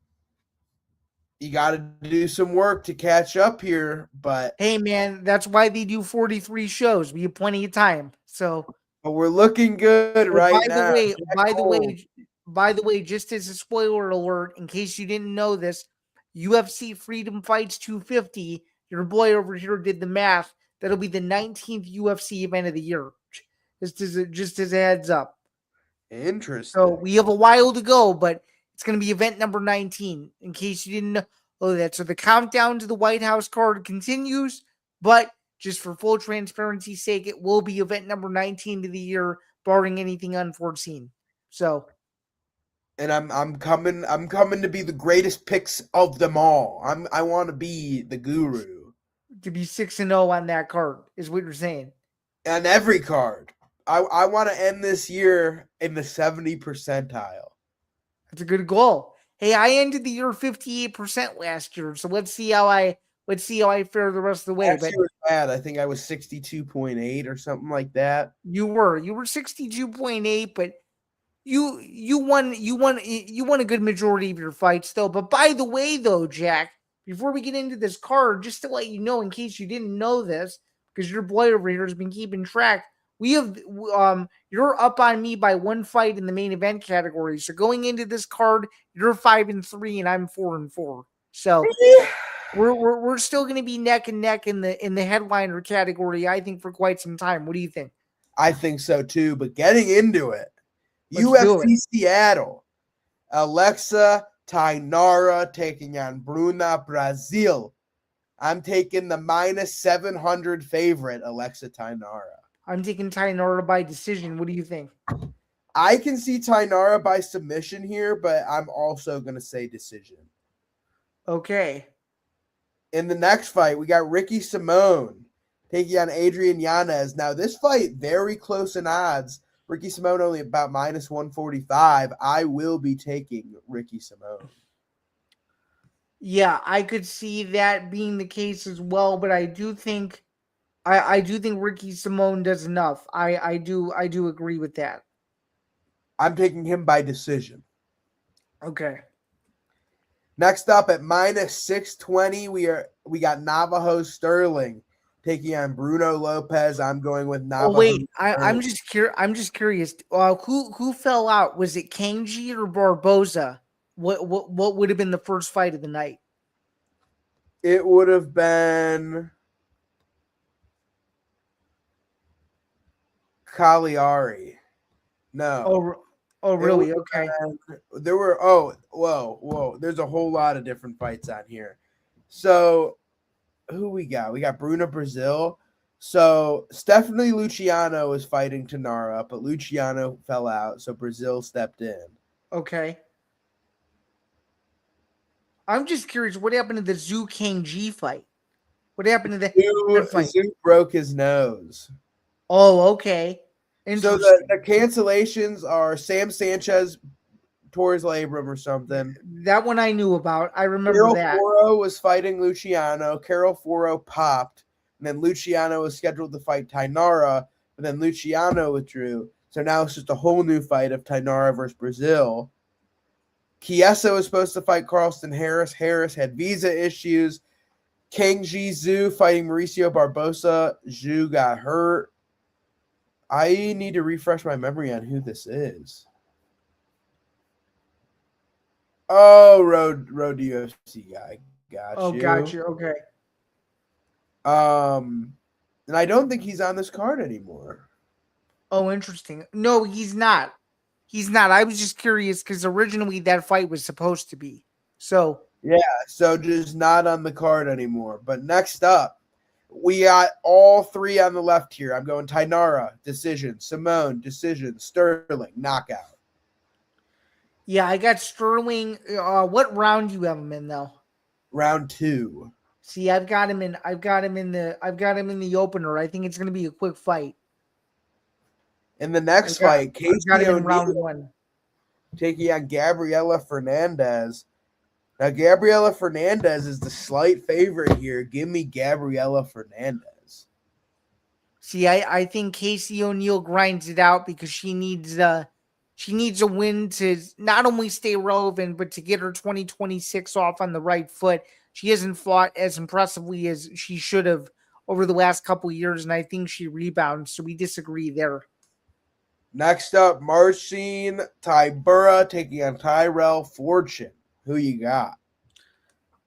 you got to do some work to catch up here, but hey, man, that's why they do 43 shows. We have plenty of time. So, but we're looking good right now. By the way, just as a spoiler alert, in case you didn't know this, UFC Freedom Fights 250. Your boy over here did the math. That'll be the 19th UFC event of the year. Just as a heads up. Interesting. So we have a while to go, but it's going to be event number 19. In case you didn't know that, so the countdown to the White House card continues. But just for full transparency's sake, it will be event number 19 of the year, barring anything unforeseen. So. And I'm coming to be the greatest picks of them all. I want to be the guru. To be 6-0 on that card is what you're saying. On every card. I want to end this year in the 70 percentile. That's a good goal. Hey, I ended the year 58% last year, so let's see how I fare the rest of the way. Last year was bad. I think I was 62.8 or something like that. You were 62.8, but you won a good majority of your fights though. But by the way though, Jack, before we get into this card, just to let you know, in case you didn't know this, because your boy over here has been keeping track, we have you're up on me by 1 fight in the main event category. So going into this card, you're 5-3 and I'm 4-4. So we're still going to be neck and neck in the headliner category, I think, for quite some time. What do you think? I think so too. But getting into it, UFC Seattle, Alexa Tainara taking on Bruna Brazil. I'm taking the -700 favorite, Alexa Tainara. I'm taking Tainara by decision. What do you think? I can see Tainara by submission here, but I'm also going to say decision. Okay. In the next fight, we got Ricky Simone taking on Adrian Yanez. Now, this fight, very close in odds. Ricky Simone only about -145. I will be taking Ricky Simone. Yeah, I could see that being the case as well, but I do think Ricky Simone does enough. I do agree with that. I'm taking him by decision. Okay. Next up at -620, we got Navajo Sterling taking on Bruno Lopez. I'm going with Navajo. Oh, wait, I'm just curious. Who fell out? Was it Kanji or Barboza? What would have been the first fight of the night? It would have been Cagliari. No. Oh, really? Okay. There were whoa. There's a whole lot of different fights on here. So who we got? We got Bruna Brazil. So Stephanie Luciano is fighting Tainara, but Luciano fell out, so Brazil stepped in. Okay. I'm just curious, what happened to the Zhu Kangji fight? What happened to the fight? Zhu broke his nose. Oh, okay. So the cancellations are Sam Sanchez tore his labrum or something. That one I knew about. I remember Carol that. Foro was fighting Luciano. Carol Foro popped, and then Luciano was scheduled to fight Tainara, but then Luciano withdrew. So now it's just a whole new fight of Tainara versus Brazil. Chiesa was supposed to fight Carlston Harris. Harris had visa issues. King Zhu fighting Mauricio Barbosa. Zhu got hurt. I need to refresh my memory on who this is. Oh, road UFC guy. Got Oh, you. got you. Okay. And I don't think he's on this card anymore. Oh, interesting. No, he's not. He's not. I was just curious because originally that fight was supposed to be. So yeah, so just not on the card anymore. But next up, we got all three on the left here. I'm going Tainara, decision. Simone, decision. Sterling, knockout. Yeah, I got Sterling. What round do you have him in though? Round 2. See, I've got him in the opener. I think it's going to be a quick fight. In the next fight, Casey got him in O'Neill round 1. taking on Gabriela Fernandez. Now, Gabriela Fernandez is the slight favorite here. Give me Gabriela Fernandez. See, I think Casey O'Neill grinds it out because she needs a win to not only stay relevant, but to get her 2026 off on the right foot. She hasn't fought as impressively as she should have over the last couple of years, and I think she rebounds. So we disagree there. Next up, Marcin Tybura taking on Tyrell Fortune. Who you got?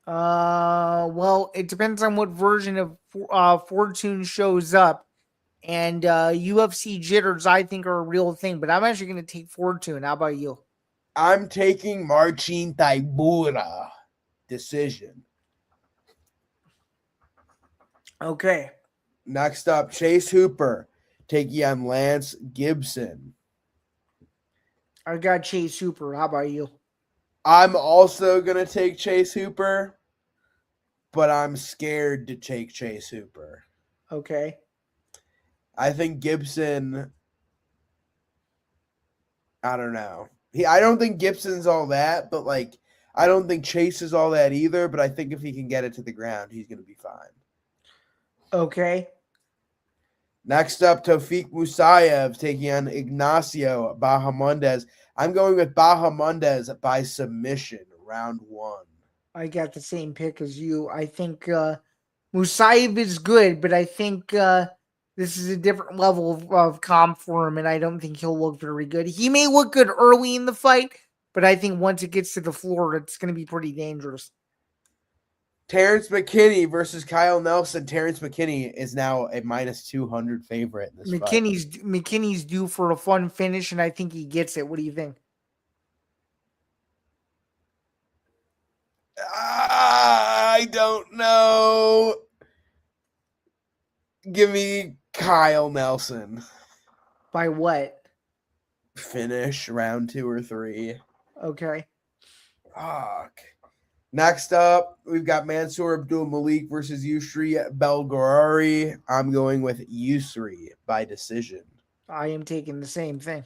Well, it depends on what version of Fortune shows up. And UFC jitters, I think, are a real thing. But I'm actually going to take Fortune. How about you? I'm taking Marcin Tybura. Decision. Okay. Next up, Chase Hooper taking on Lance Gibson. I got Chase Hooper. How about you? I'm also going to take Chase Hooper, but I'm scared to take Chase Hooper. Okay. I think Gibson, I don't know. I don't think Gibson's all that, but I don't think Chase is all that either, but I think if he can get it to the ground, he's going to be fine. Okay. Next up, Tofik Musayev taking on Ignacio Bahamondes. I'm going with Bahamondes by submission, round 1. I got the same pick as you. I think Musayev is good, but I think this is a different level of comp for him, and I don't think he'll look very good. He may look good early in the fight, but I think once it gets to the floor, it's going to be pretty dangerous. Terrence McKinney versus Kyle Nelson. Terrence McKinney is now a minus 200 favorite in this fight. McKinney's due for a fun finish, and I think he gets it. What do you think? I don't know. Give me Kyle Nelson. By what? Finish round 2 or 3. Okay. Fuck. Next up, we've got Mansour Abdul Malik versus Yusri Belgarari. I'm going with Yusri by decision. I am taking the same thing.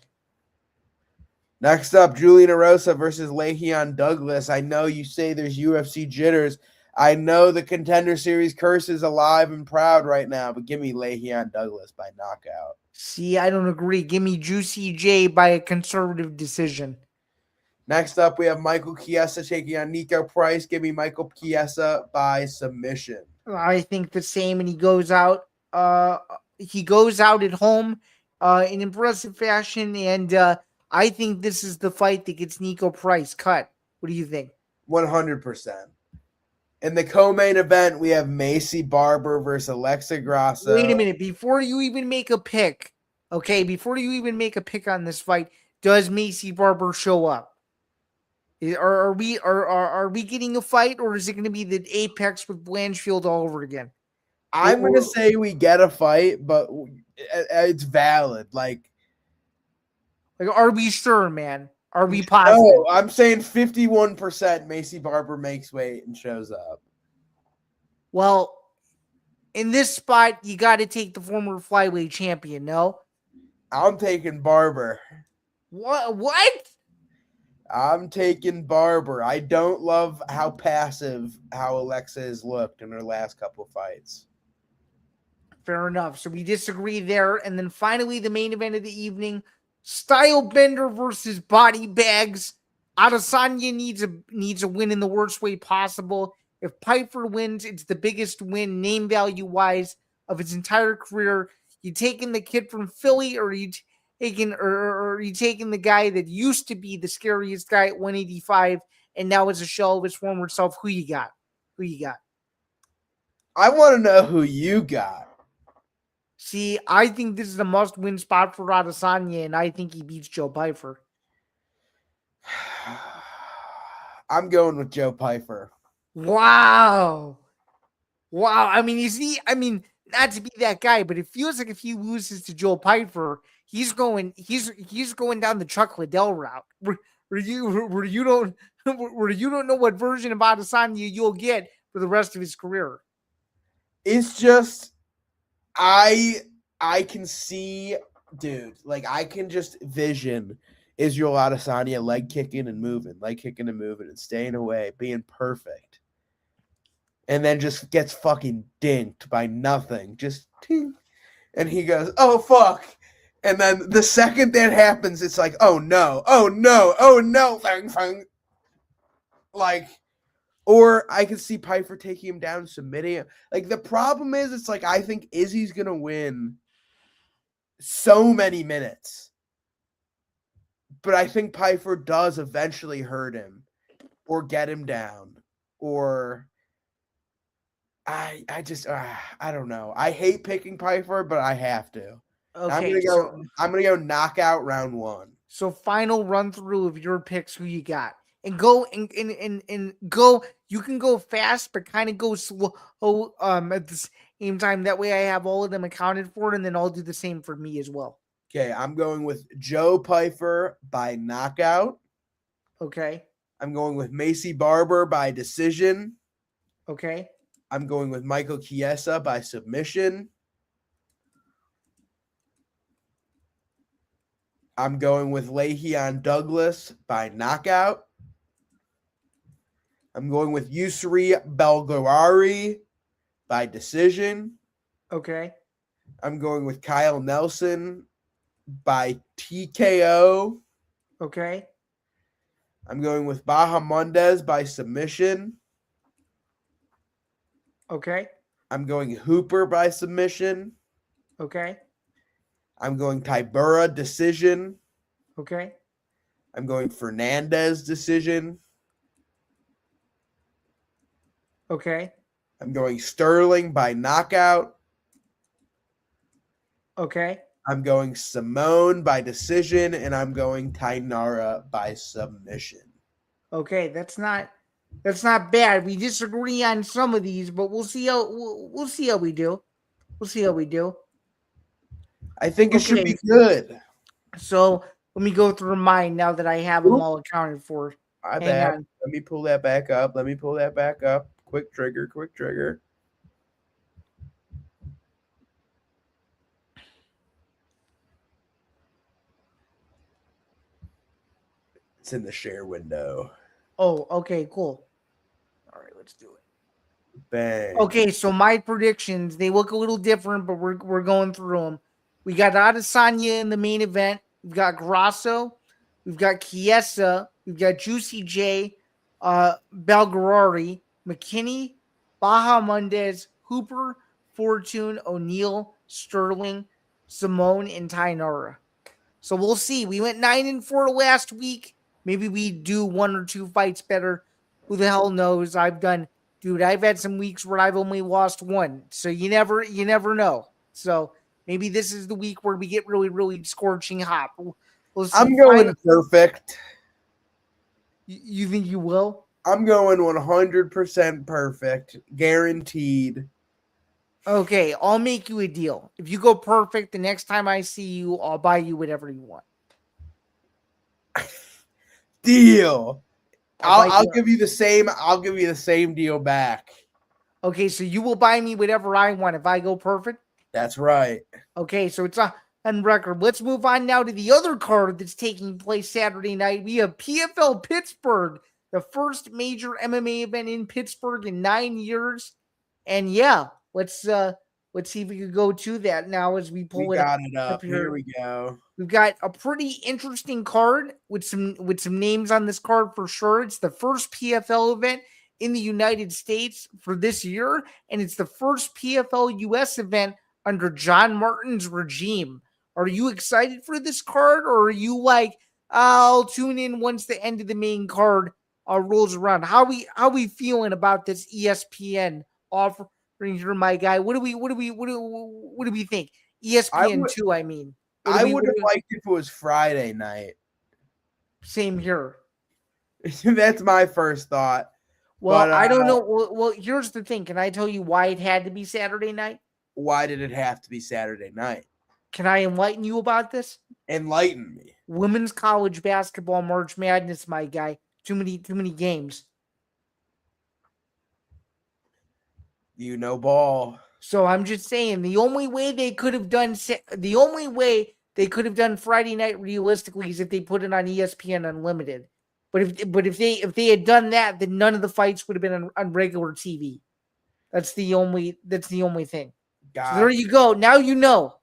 Next up, Julian Erosa versus Le'Veon Douglas. I know you say there's UFC jitters. I know the Contender Series curse is alive and proud right now, but give me Le'Veon Douglas by knockout. See, I don't agree. Give me Juicy J by a conservative decision. Next up, we have Michael Chiesa taking on Nico Price. Give me Michael Chiesa by submission. I think the same, and he goes out at home in impressive fashion, and I think this is the fight that gets Nico Price cut. What do you think? 100%. In the co-main event, we have Macy Barber versus Alexa Grasso. Wait a minute. Before you even make a pick, on this fight, does Macy Barber show up? Are we getting a fight, or is it going to be the Apex with Blanchfield all over again? I'm going to say we get a fight, but it's valid. Like, are we sure, man? Are we positive? No, I'm saying 51% Macy Barber makes weight and shows up. Well, in this spot, you got to take the former flyweight champion, no? I'm taking Barber. What? I'm taking Barber. I don't love how passive Alexa has looked in her last couple of fights. Fair enough. So we disagree there. And then finally, the main event of the evening, Style Bender versus Body Bags. Adesanya needs a win in the worst way possible. If Pyfer wins, it's the biggest win name value wise of his entire career. You taking the kid from Philly, or you taking or you taking the guy that used to be the scariest guy at 185 and now is a shell of his former self? Who you got? Who you got? I want to know who you got. See, I think this is a must-win spot for Adesanya, and I think he beats Joe Pyfer. I'm going with Joe Pyfer. Wow. I mean, not to be that guy, but it feels like if he loses to Joe Pyfer, he's going down the Chuck Liddell route, where you don't know what version of Adesanya you'll get for the rest of his career. It's just I can see, dude, like I can just vision Israel Adesanya leg kicking and moving and staying away, being perfect. And then just gets fucking dinked by nothing. Just ting. And he goes, oh, fuck. And then the second that happens, it's like, oh, no. Fang. Like, or I could see Pyfer taking him down, submitting him. Like, the problem is, it's like, I think Izzy's going to win so many minutes. But I think Pyfer does eventually hurt him or get him down or... I don't know. I hate picking Pyfer, but I have to. Okay, I'm gonna go knockout round 1. So final run through of your picks, who you got, and go and go. You can go fast, but kind of go slow. At the same time, that way I have all of them accounted for, and then I'll do the same for me as well. Okay, I'm going with Joe Pyfer by knockout. Okay. I'm going with Macy Barber by decision. Okay. I'm going with Michael Chiesa by submission. I'm going with Le'Veon Douglas by knockout. I'm going with Yusri Belgarari by decision. Okay. I'm going with Kyle Nelson by TKO. Okay. I'm going with Bahamondes by submission. Okay. I'm going Hooper by submission. Okay. I'm going Tybura decision. Okay. I'm going Fernandez decision. Okay. I'm going Sterling by knockout. Okay. I'm going Simone by decision, and I'm going Tainara by submission. Okay, that's not bad. We disagree on some of these, but we'll see how we do. We'll see how we do. I think it should be good. So let me go through mine now that I have them all accounted for. Hang on. Let me pull that back up. Quick trigger. It's in the share window. Oh, okay, cool. All right, let's do it. Bang. Okay, so my predictions, they look a little different, but we're going through them. We got Adesanya in the main event. We've got Grasso. We've got Chiesa. We've got Juicy J, Belgarari, McKinney, Bahamondes, Hooper, Fortune, O'Neal, Sterling, Simone, and Tainara. So we'll see. We went 9-4 last week. Maybe we do 1 or 2 fights better. Who the hell knows? I've had some weeks where I've only lost 1. So you never know. So maybe this is the week where we get really, really scorching hot. We'll see. I'm going perfect. You think you will? I'm going 100% perfect. Guaranteed. Okay, I'll make you a deal. If you go perfect, the next time I see you, I'll buy you whatever you want. Deal. I'll give you the same. I'll give you the same deal back. Okay, so you will buy me whatever I want if I go perfect? That's right. Okay, so it's on record. Let's move on now to the other card that's taking place Saturday night. We have PFL Pittsburgh, the first major MMA event in Pittsburgh in 9 years. And yeah, let's see if we can go to that now as we pull it up here. Here we go. We've got a pretty interesting card with some names on this card for sure. It's the first PFL event in the United States for this year, and it's the first PFL US event under John Martin's regime. Are you excited for this card, or are you like, I'll tune in once the end of the main card rolls around? How we feeling about this ESPN offering here, my guy? What do we think? ESPN2, I mean. I would have liked if it was Friday night. Same here. That's my first thought. Well, but, I don't know. Well, here's the thing. Can I tell you why it had to be Saturday night? Why did it have to be Saturday night? Can I enlighten you about this? Enlighten me. Women's college basketball March Madness, my guy. Too many games. You know ball. So I'm just saying the only way they could have done Friday night realistically is if they put it on ESPN Unlimited. But if they had done that, then none of the fights would have been on regular TV. That's the only thing. So there you go. Now you know.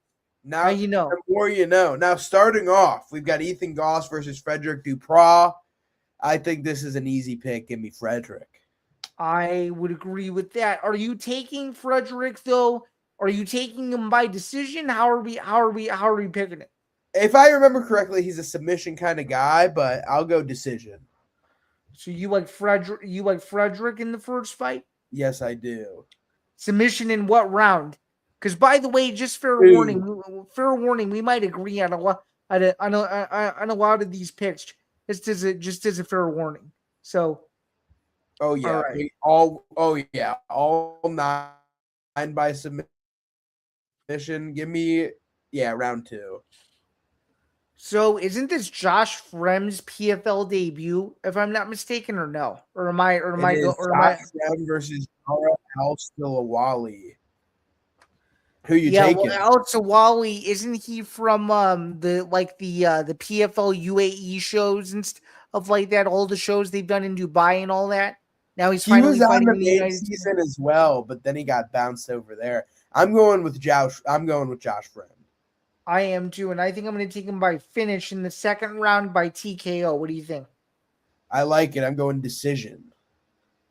Now you know. The more you know. Now starting off, we've got Ethan Goss versus Frederick Duproix. I think this is an easy pick. Give me Frederick. I would agree with that. Are you taking Frederick though? Are you taking him by decision? How are we picking it? If I remember correctly, he's a submission kind of guy, but I'll go decision. So you like Frederick? You like Frederick in the first fight? Yes, I do. Submission in what round? Because by the way, just fair warning, we might agree on a lot of these picks. Just as a fair warning. So. Oh yeah, all nine by submission. Give me round 2. So isn't this Josh Fremd's PFL debut, if I'm not mistaken, or no? Or am I Josh Fremd versus Al-Sawali. Who you taking? Well, Al-Sawali, isn't he from the PFL UAE shows and stuff like that? All the shows they've done in Dubai and all that. Now he was on the main season as well, but then he got bounced over there. I'm going with Josh Fremd. I am too, and I think I'm going to take him by finish in the second round by TKO. What do you think? I like it. I'm going decision.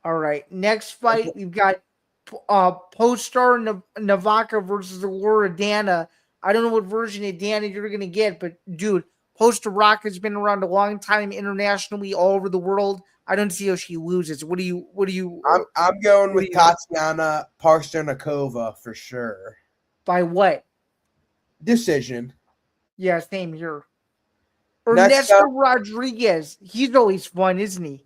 All right. Next fight, we've got Postar Navaka versus Laura Dana. I don't know what version of Dana you're going to get, but dude, Postar has been around a long time internationally, all over the world. I don't see how she loses. What do you? I'm going with Tatiana Pasternikova for sure. By what? Decision. Yeah, same here. Ernesto Rodriguez. He's always fun, isn't he?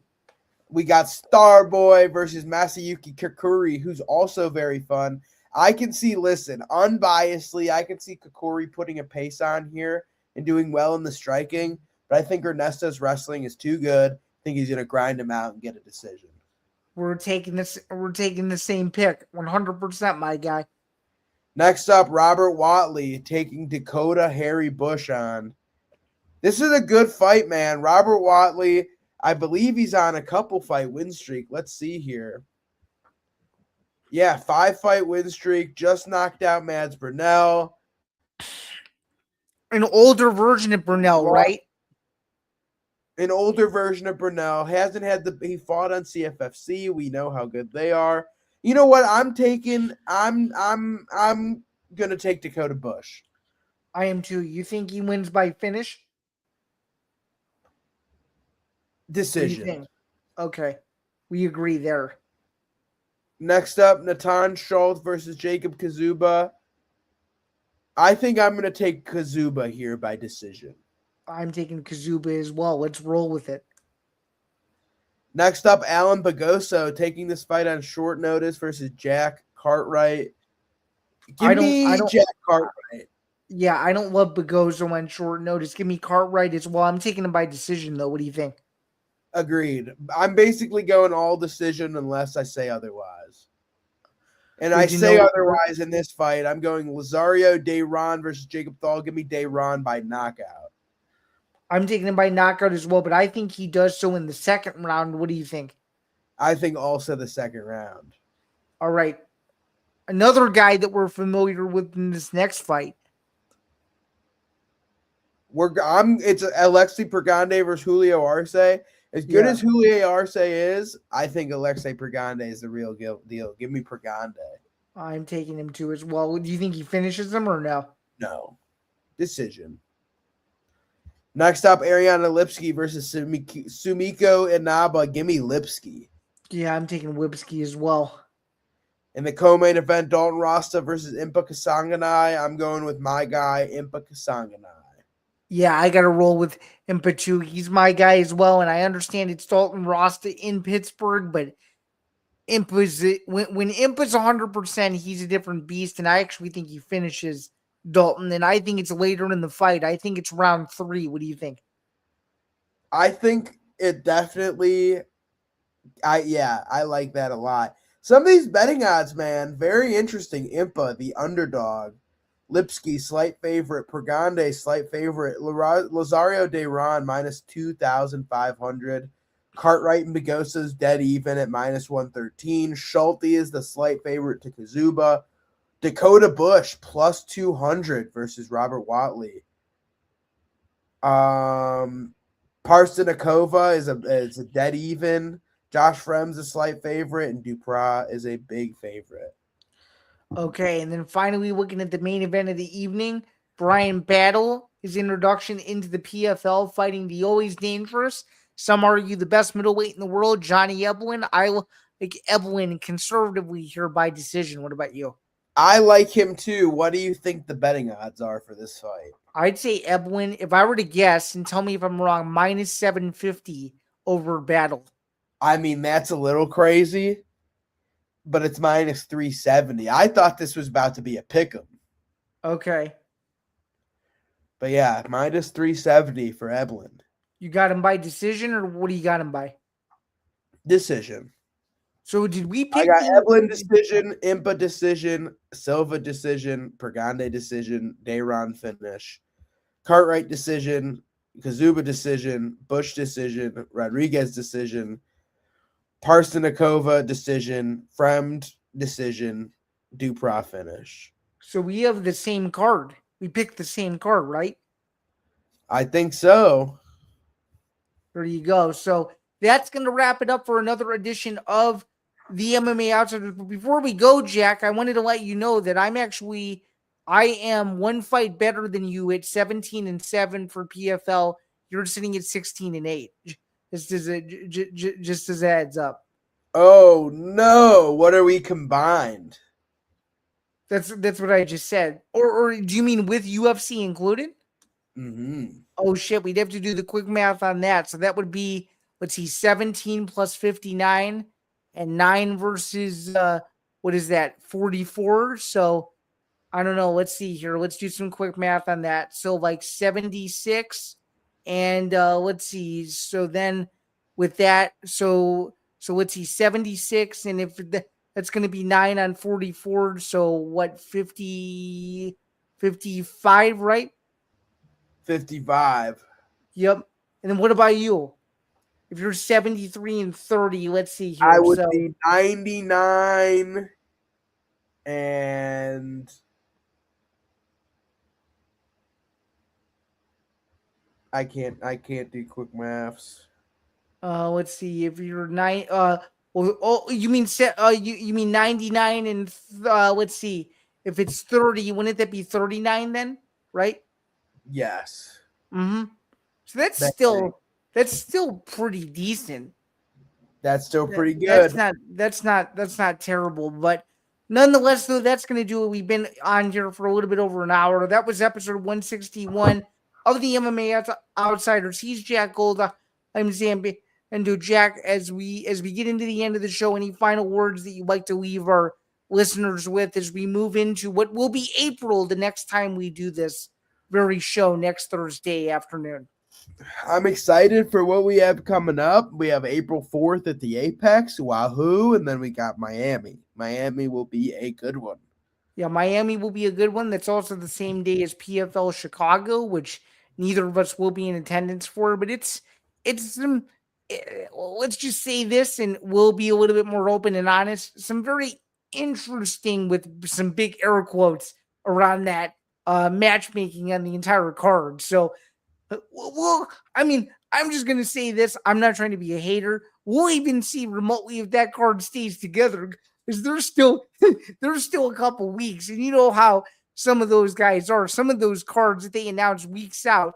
We got Starboy versus Masayuki Kikuri, who's also very fun. I can see, unbiasedly, I can see Kikuri putting a pace on here and doing well in the striking, but I think Ernesto's wrestling is too good. I think he's going to grind him out and get a decision. We're taking the same pick, 100%, my guy. Next up, Robert Watley taking Dakota Harry Bush on. This is a good fight, man. Robert Watley, I believe he's on a couple fight win streak. Let's see here. Yeah, 5-fight win streak. Just knocked out Mads Burnell. An older version of Burnell, right? An older version of Burnell. He fought on CFFC. We know how good they are. You know what? I'm gonna take Dakota Bush. I am too. You think he wins by finish? Decision. Okay. We agree there. Next up, Natan Schultz versus Jacob Kazuba. I think I'm gonna take Kazuba here by decision. I'm taking Kazuba as well. Let's roll with it. Next up, Alan Bagoso taking this fight on short notice versus Jack Cartwright. Give me Jack Cartwright. Yeah, I don't love Bagoso on short notice. Give me Cartwright as well. I'm taking him by decision, though. What do you think? Agreed. I'm basically going all decision unless I say otherwise. And I say otherwise in this fight. I'm going Lazario Dayron versus Jacob Thal. Give me Dayron by knockout. I'm taking him by knockout as well, but I think he does so in the second round. What do you think? I think also the second round. All right. Another guy that we're familiar with in this next fight. It's Alexi Pregande versus Julio Arce. As good as Julio Arce is, I think Alexei Pregande is the real deal. Give me Pregande. I'm taking him too as well. Do you think he finishes him or no? No. Decision. Next up, Ariana Lipski versus Sumiko Inaba. Give me Lipski. Yeah, I'm taking Lipski as well. In the co-main event, Dalton Rasta versus Impa Kasanganay. I'm going with my guy, Impa Kasanganay. Yeah, I got to roll with Impa too. He's my guy as well, and I understand it's Dalton Rasta in Pittsburgh, but when Impa's 100%, he's a different beast, and I actually think he finishes Dalton, and I think it's later in the fight. I think it's round 3. What do you think? I think it definitely. I like that a lot. Some of these betting odds, man, very interesting. Impa, the underdog. Lipski, slight favorite. Pregande, slight favorite. Lazario Dayron, minus 2,500. Cartwright and Bagosa's dead even at minus 113. Schulte is the slight favorite to Kazuba. Dakota Bush, plus 200 versus Robert Watley. Parstenakova is a dead even. Josh Frem's a slight favorite, and Duprat is a big favorite. Okay, and then finally looking at the main event of the evening, Brian Battle, his introduction into the PFL, fighting the always dangerous, some argue the best middleweight in the world, Johnny Eblen. I like Eblen conservatively here by decision. What about you? I like him too. What do you think the betting odds are for this fight? I'd say Eblen, if I were to guess, and tell me if I'm wrong, minus 750 over Battle. I mean, that's a little crazy, but it's minus 370. I thought this was about to be a pick'em. Okay. But yeah, minus 370 for Eblen. You got him by decision, or what do you got him by? Decision. So did we pick? I got Eblen decision, Impa decision, Silva decision, Pregande decision, Dayron finish, Cartwright decision, Kazuba decision, Bush decision, Rodriguez decision, Parstenakova decision, Fremd decision, Duprat finish. So we have the same card. We picked the same card, right? I think so. There you go. So that's going to wrap it up for another edition of the MMA Outsiders. But before we go, Jack, I wanted to let you know that I am one fight better than you at 17-7 for PFL. You're sitting at 16-8. Just as a heads up. Oh no! What are we combined? That's what I just said. Or do you mean with UFC included? Mm-hmm. Oh shit! We'd have to do the quick math on that. So that would be, let's see, 17 plus 59, and 9 versus what is that? 44. So I don't know. Let's see here. Let's do some quick math on that. So like 76. And let's see. So then with that, so let's see, 76. And if that's going to be 9 on 44. So what, 55, right? 55. Yep. And then what about you? If you're 73-30, let's see here. I would be 99 and I can't do quick maths. Let's see. If you're you mean 99 and let's see. If it's 30, wouldn't that be 39 then? Right? Yes. Mm-hmm. So that's still pretty decent. That's still pretty good. That's not terrible, but nonetheless, though, that's going to do it. We've been on here for a little bit over an hour. That was episode 161 of the MMA Outsiders. He's Jack Gold. I'm Zain Bando. Jack, as we get into the end of the show, any final words that you'd like to leave our listeners with as we move into what will be April the next time we do this very show next Thursday afternoon? I'm excited for what we have coming up. We have April 4th at the Apex, Wahoo, and then we got Miami. Miami will be a good one. Yeah, Miami will be a good one. That's also the same day as PFL Chicago, which neither of us will be in attendance for, but it's some, let's just say this, and we'll be a little bit more open and honest, some very interesting, with some big air quotes around that, matchmaking on the entire card. So, well, I mean, I'm just going to say this. I'm not trying to be a hater. We'll even see remotely if that card stays together, because there's still a couple weeks. And you know how some of those guys are. Some of those cards that they announce weeks out.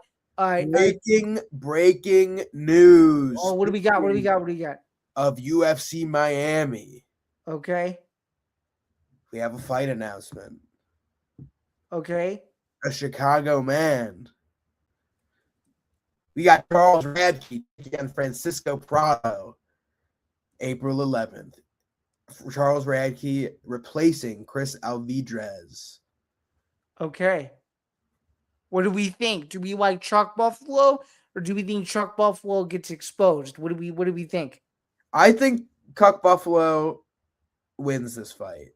Breaking news. Oh, what do we got? What do we got? Of UFC Miami. Okay. We have a fight announcement. Okay. A Chicago man. We got Charles Radke against Francisco Prado, April 11th. Charles Radke replacing Chris Alvidrez. Okay. What do we think? Do we like Chuck Buffalo, or do we think Chuck Buffalo gets exposed? What do we think? I think Chuck Buffalo wins this fight.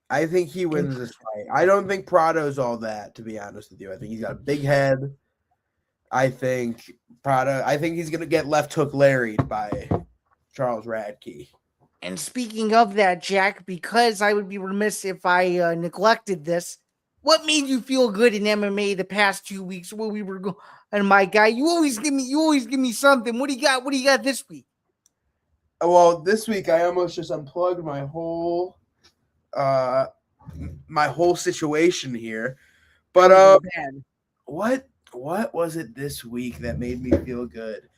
I think he wins this fight. I don't think Prado's all that, to be honest with you. I think he's got a big head. I think he's going to get left hook Larry'd by Charles Radke. And speaking of that, Jack, because I would be remiss if I neglected this, what made you feel good in MMA the past 2 weeks when we were going? And my guy, you always give me something. What do you got? What do you got this week? Well, this week I almost just unplugged my whole situation here. But what was it this week that made me feel good?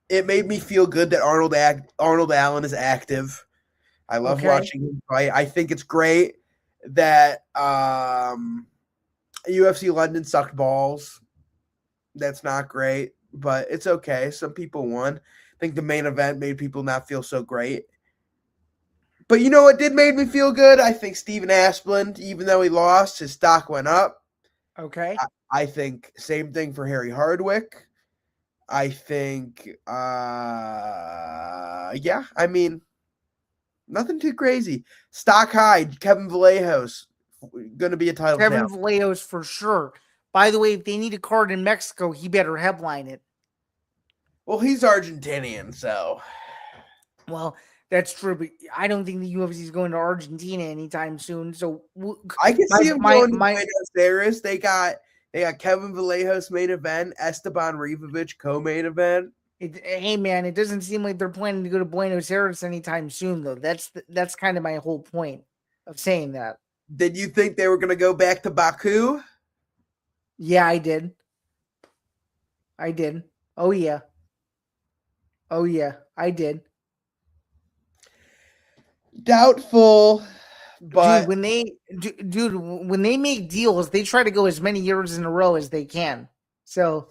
It made me feel good that Arnold Allen is active. I love watching him fight. I think it's great that UFC London sucked balls. That's not great, but it's okay. Some people won. I think the main event made people not feel so great. But you know what did make me feel good? I think Steven Asplund, even though he lost, his stock went up. Okay. I think same thing for Harry Hardwick. I think, nothing too crazy. Stock high, Kevin Vallejos, going to be a title Kevin champ. Vallejos for sure. By the way, if they need a card in Mexico, he better headline it. Well, he's Argentinian, so. Well, that's true, but I don't think the UFC is going to Argentina anytime soon. So I can see him going to Buenos Aires. They got Kevin Vallejos main event, Esteban Rivovic co-main event. Hey man, it doesn't seem like they're planning to go to Buenos Aires anytime soon, though. That's kind of my whole point of saying that. Did you think they were going to go back to Baku? Yeah, I did. Oh yeah, I did. Doubtful, but when they make deals, they try to go as many years in a row as they can. So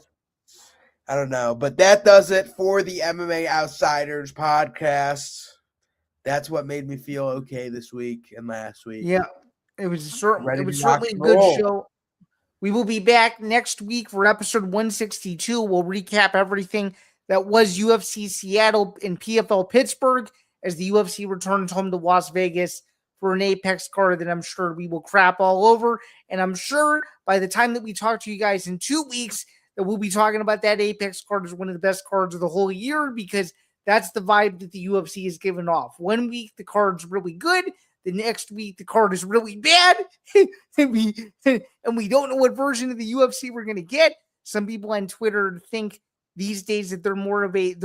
I don't know, but that does it for the MMA Outsiders podcast. That's what made me feel okay this week and last week. Yeah, it was certainly a good show. We will be back next week for episode 162. We'll recap everything that was UFC Seattle and PFL Pittsburgh as the UFC returns home to Las Vegas for an Apex card that I'm sure we will crap all over. And I'm sure by the time that we talk to you guys in 2 weeks, that we'll be talking about that Apex card as one of the best cards of the whole year, because that's the vibe that the UFC is giving off. 1 week, the card's really good. The next week, the card is really bad. and we don't know what version of the UFC we're going to get. Some people on Twitter think these days that they're more of a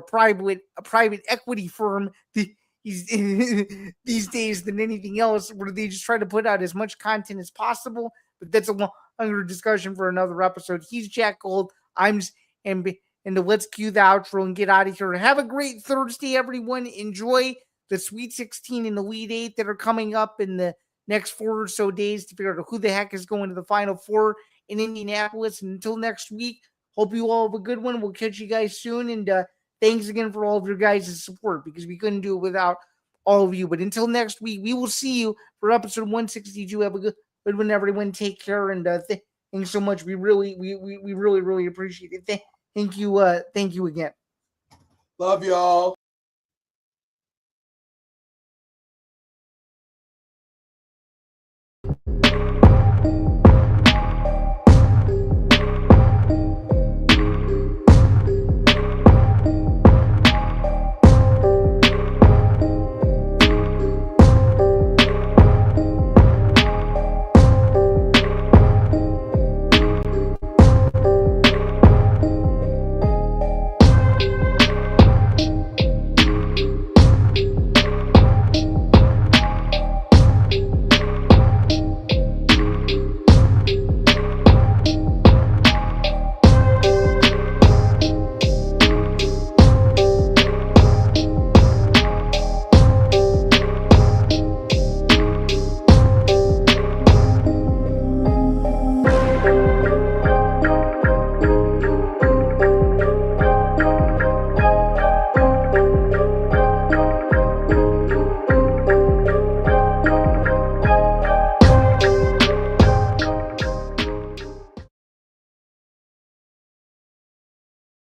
private equity firm these days than anything else, where they just try to put out as much content as possible. But that's a longer discussion for another episode. He's Jack Gold. And let's cue the outro and get out of here. Have a great Thursday, everyone. Enjoy the Sweet 16 and the Elite 8 that are coming up in the next 4 or so days to figure out who the heck is going to the Final Four in Indianapolis. And until next week, hope you all have a good one. We'll catch you guys soon. And thanks again for all of your guys' support, because we couldn't do it without all of you. But until next week, we will see you for episode 162. Have a good one, everyone. Take care. And thanks so much. We really appreciate it. Thank you again. Love y'all.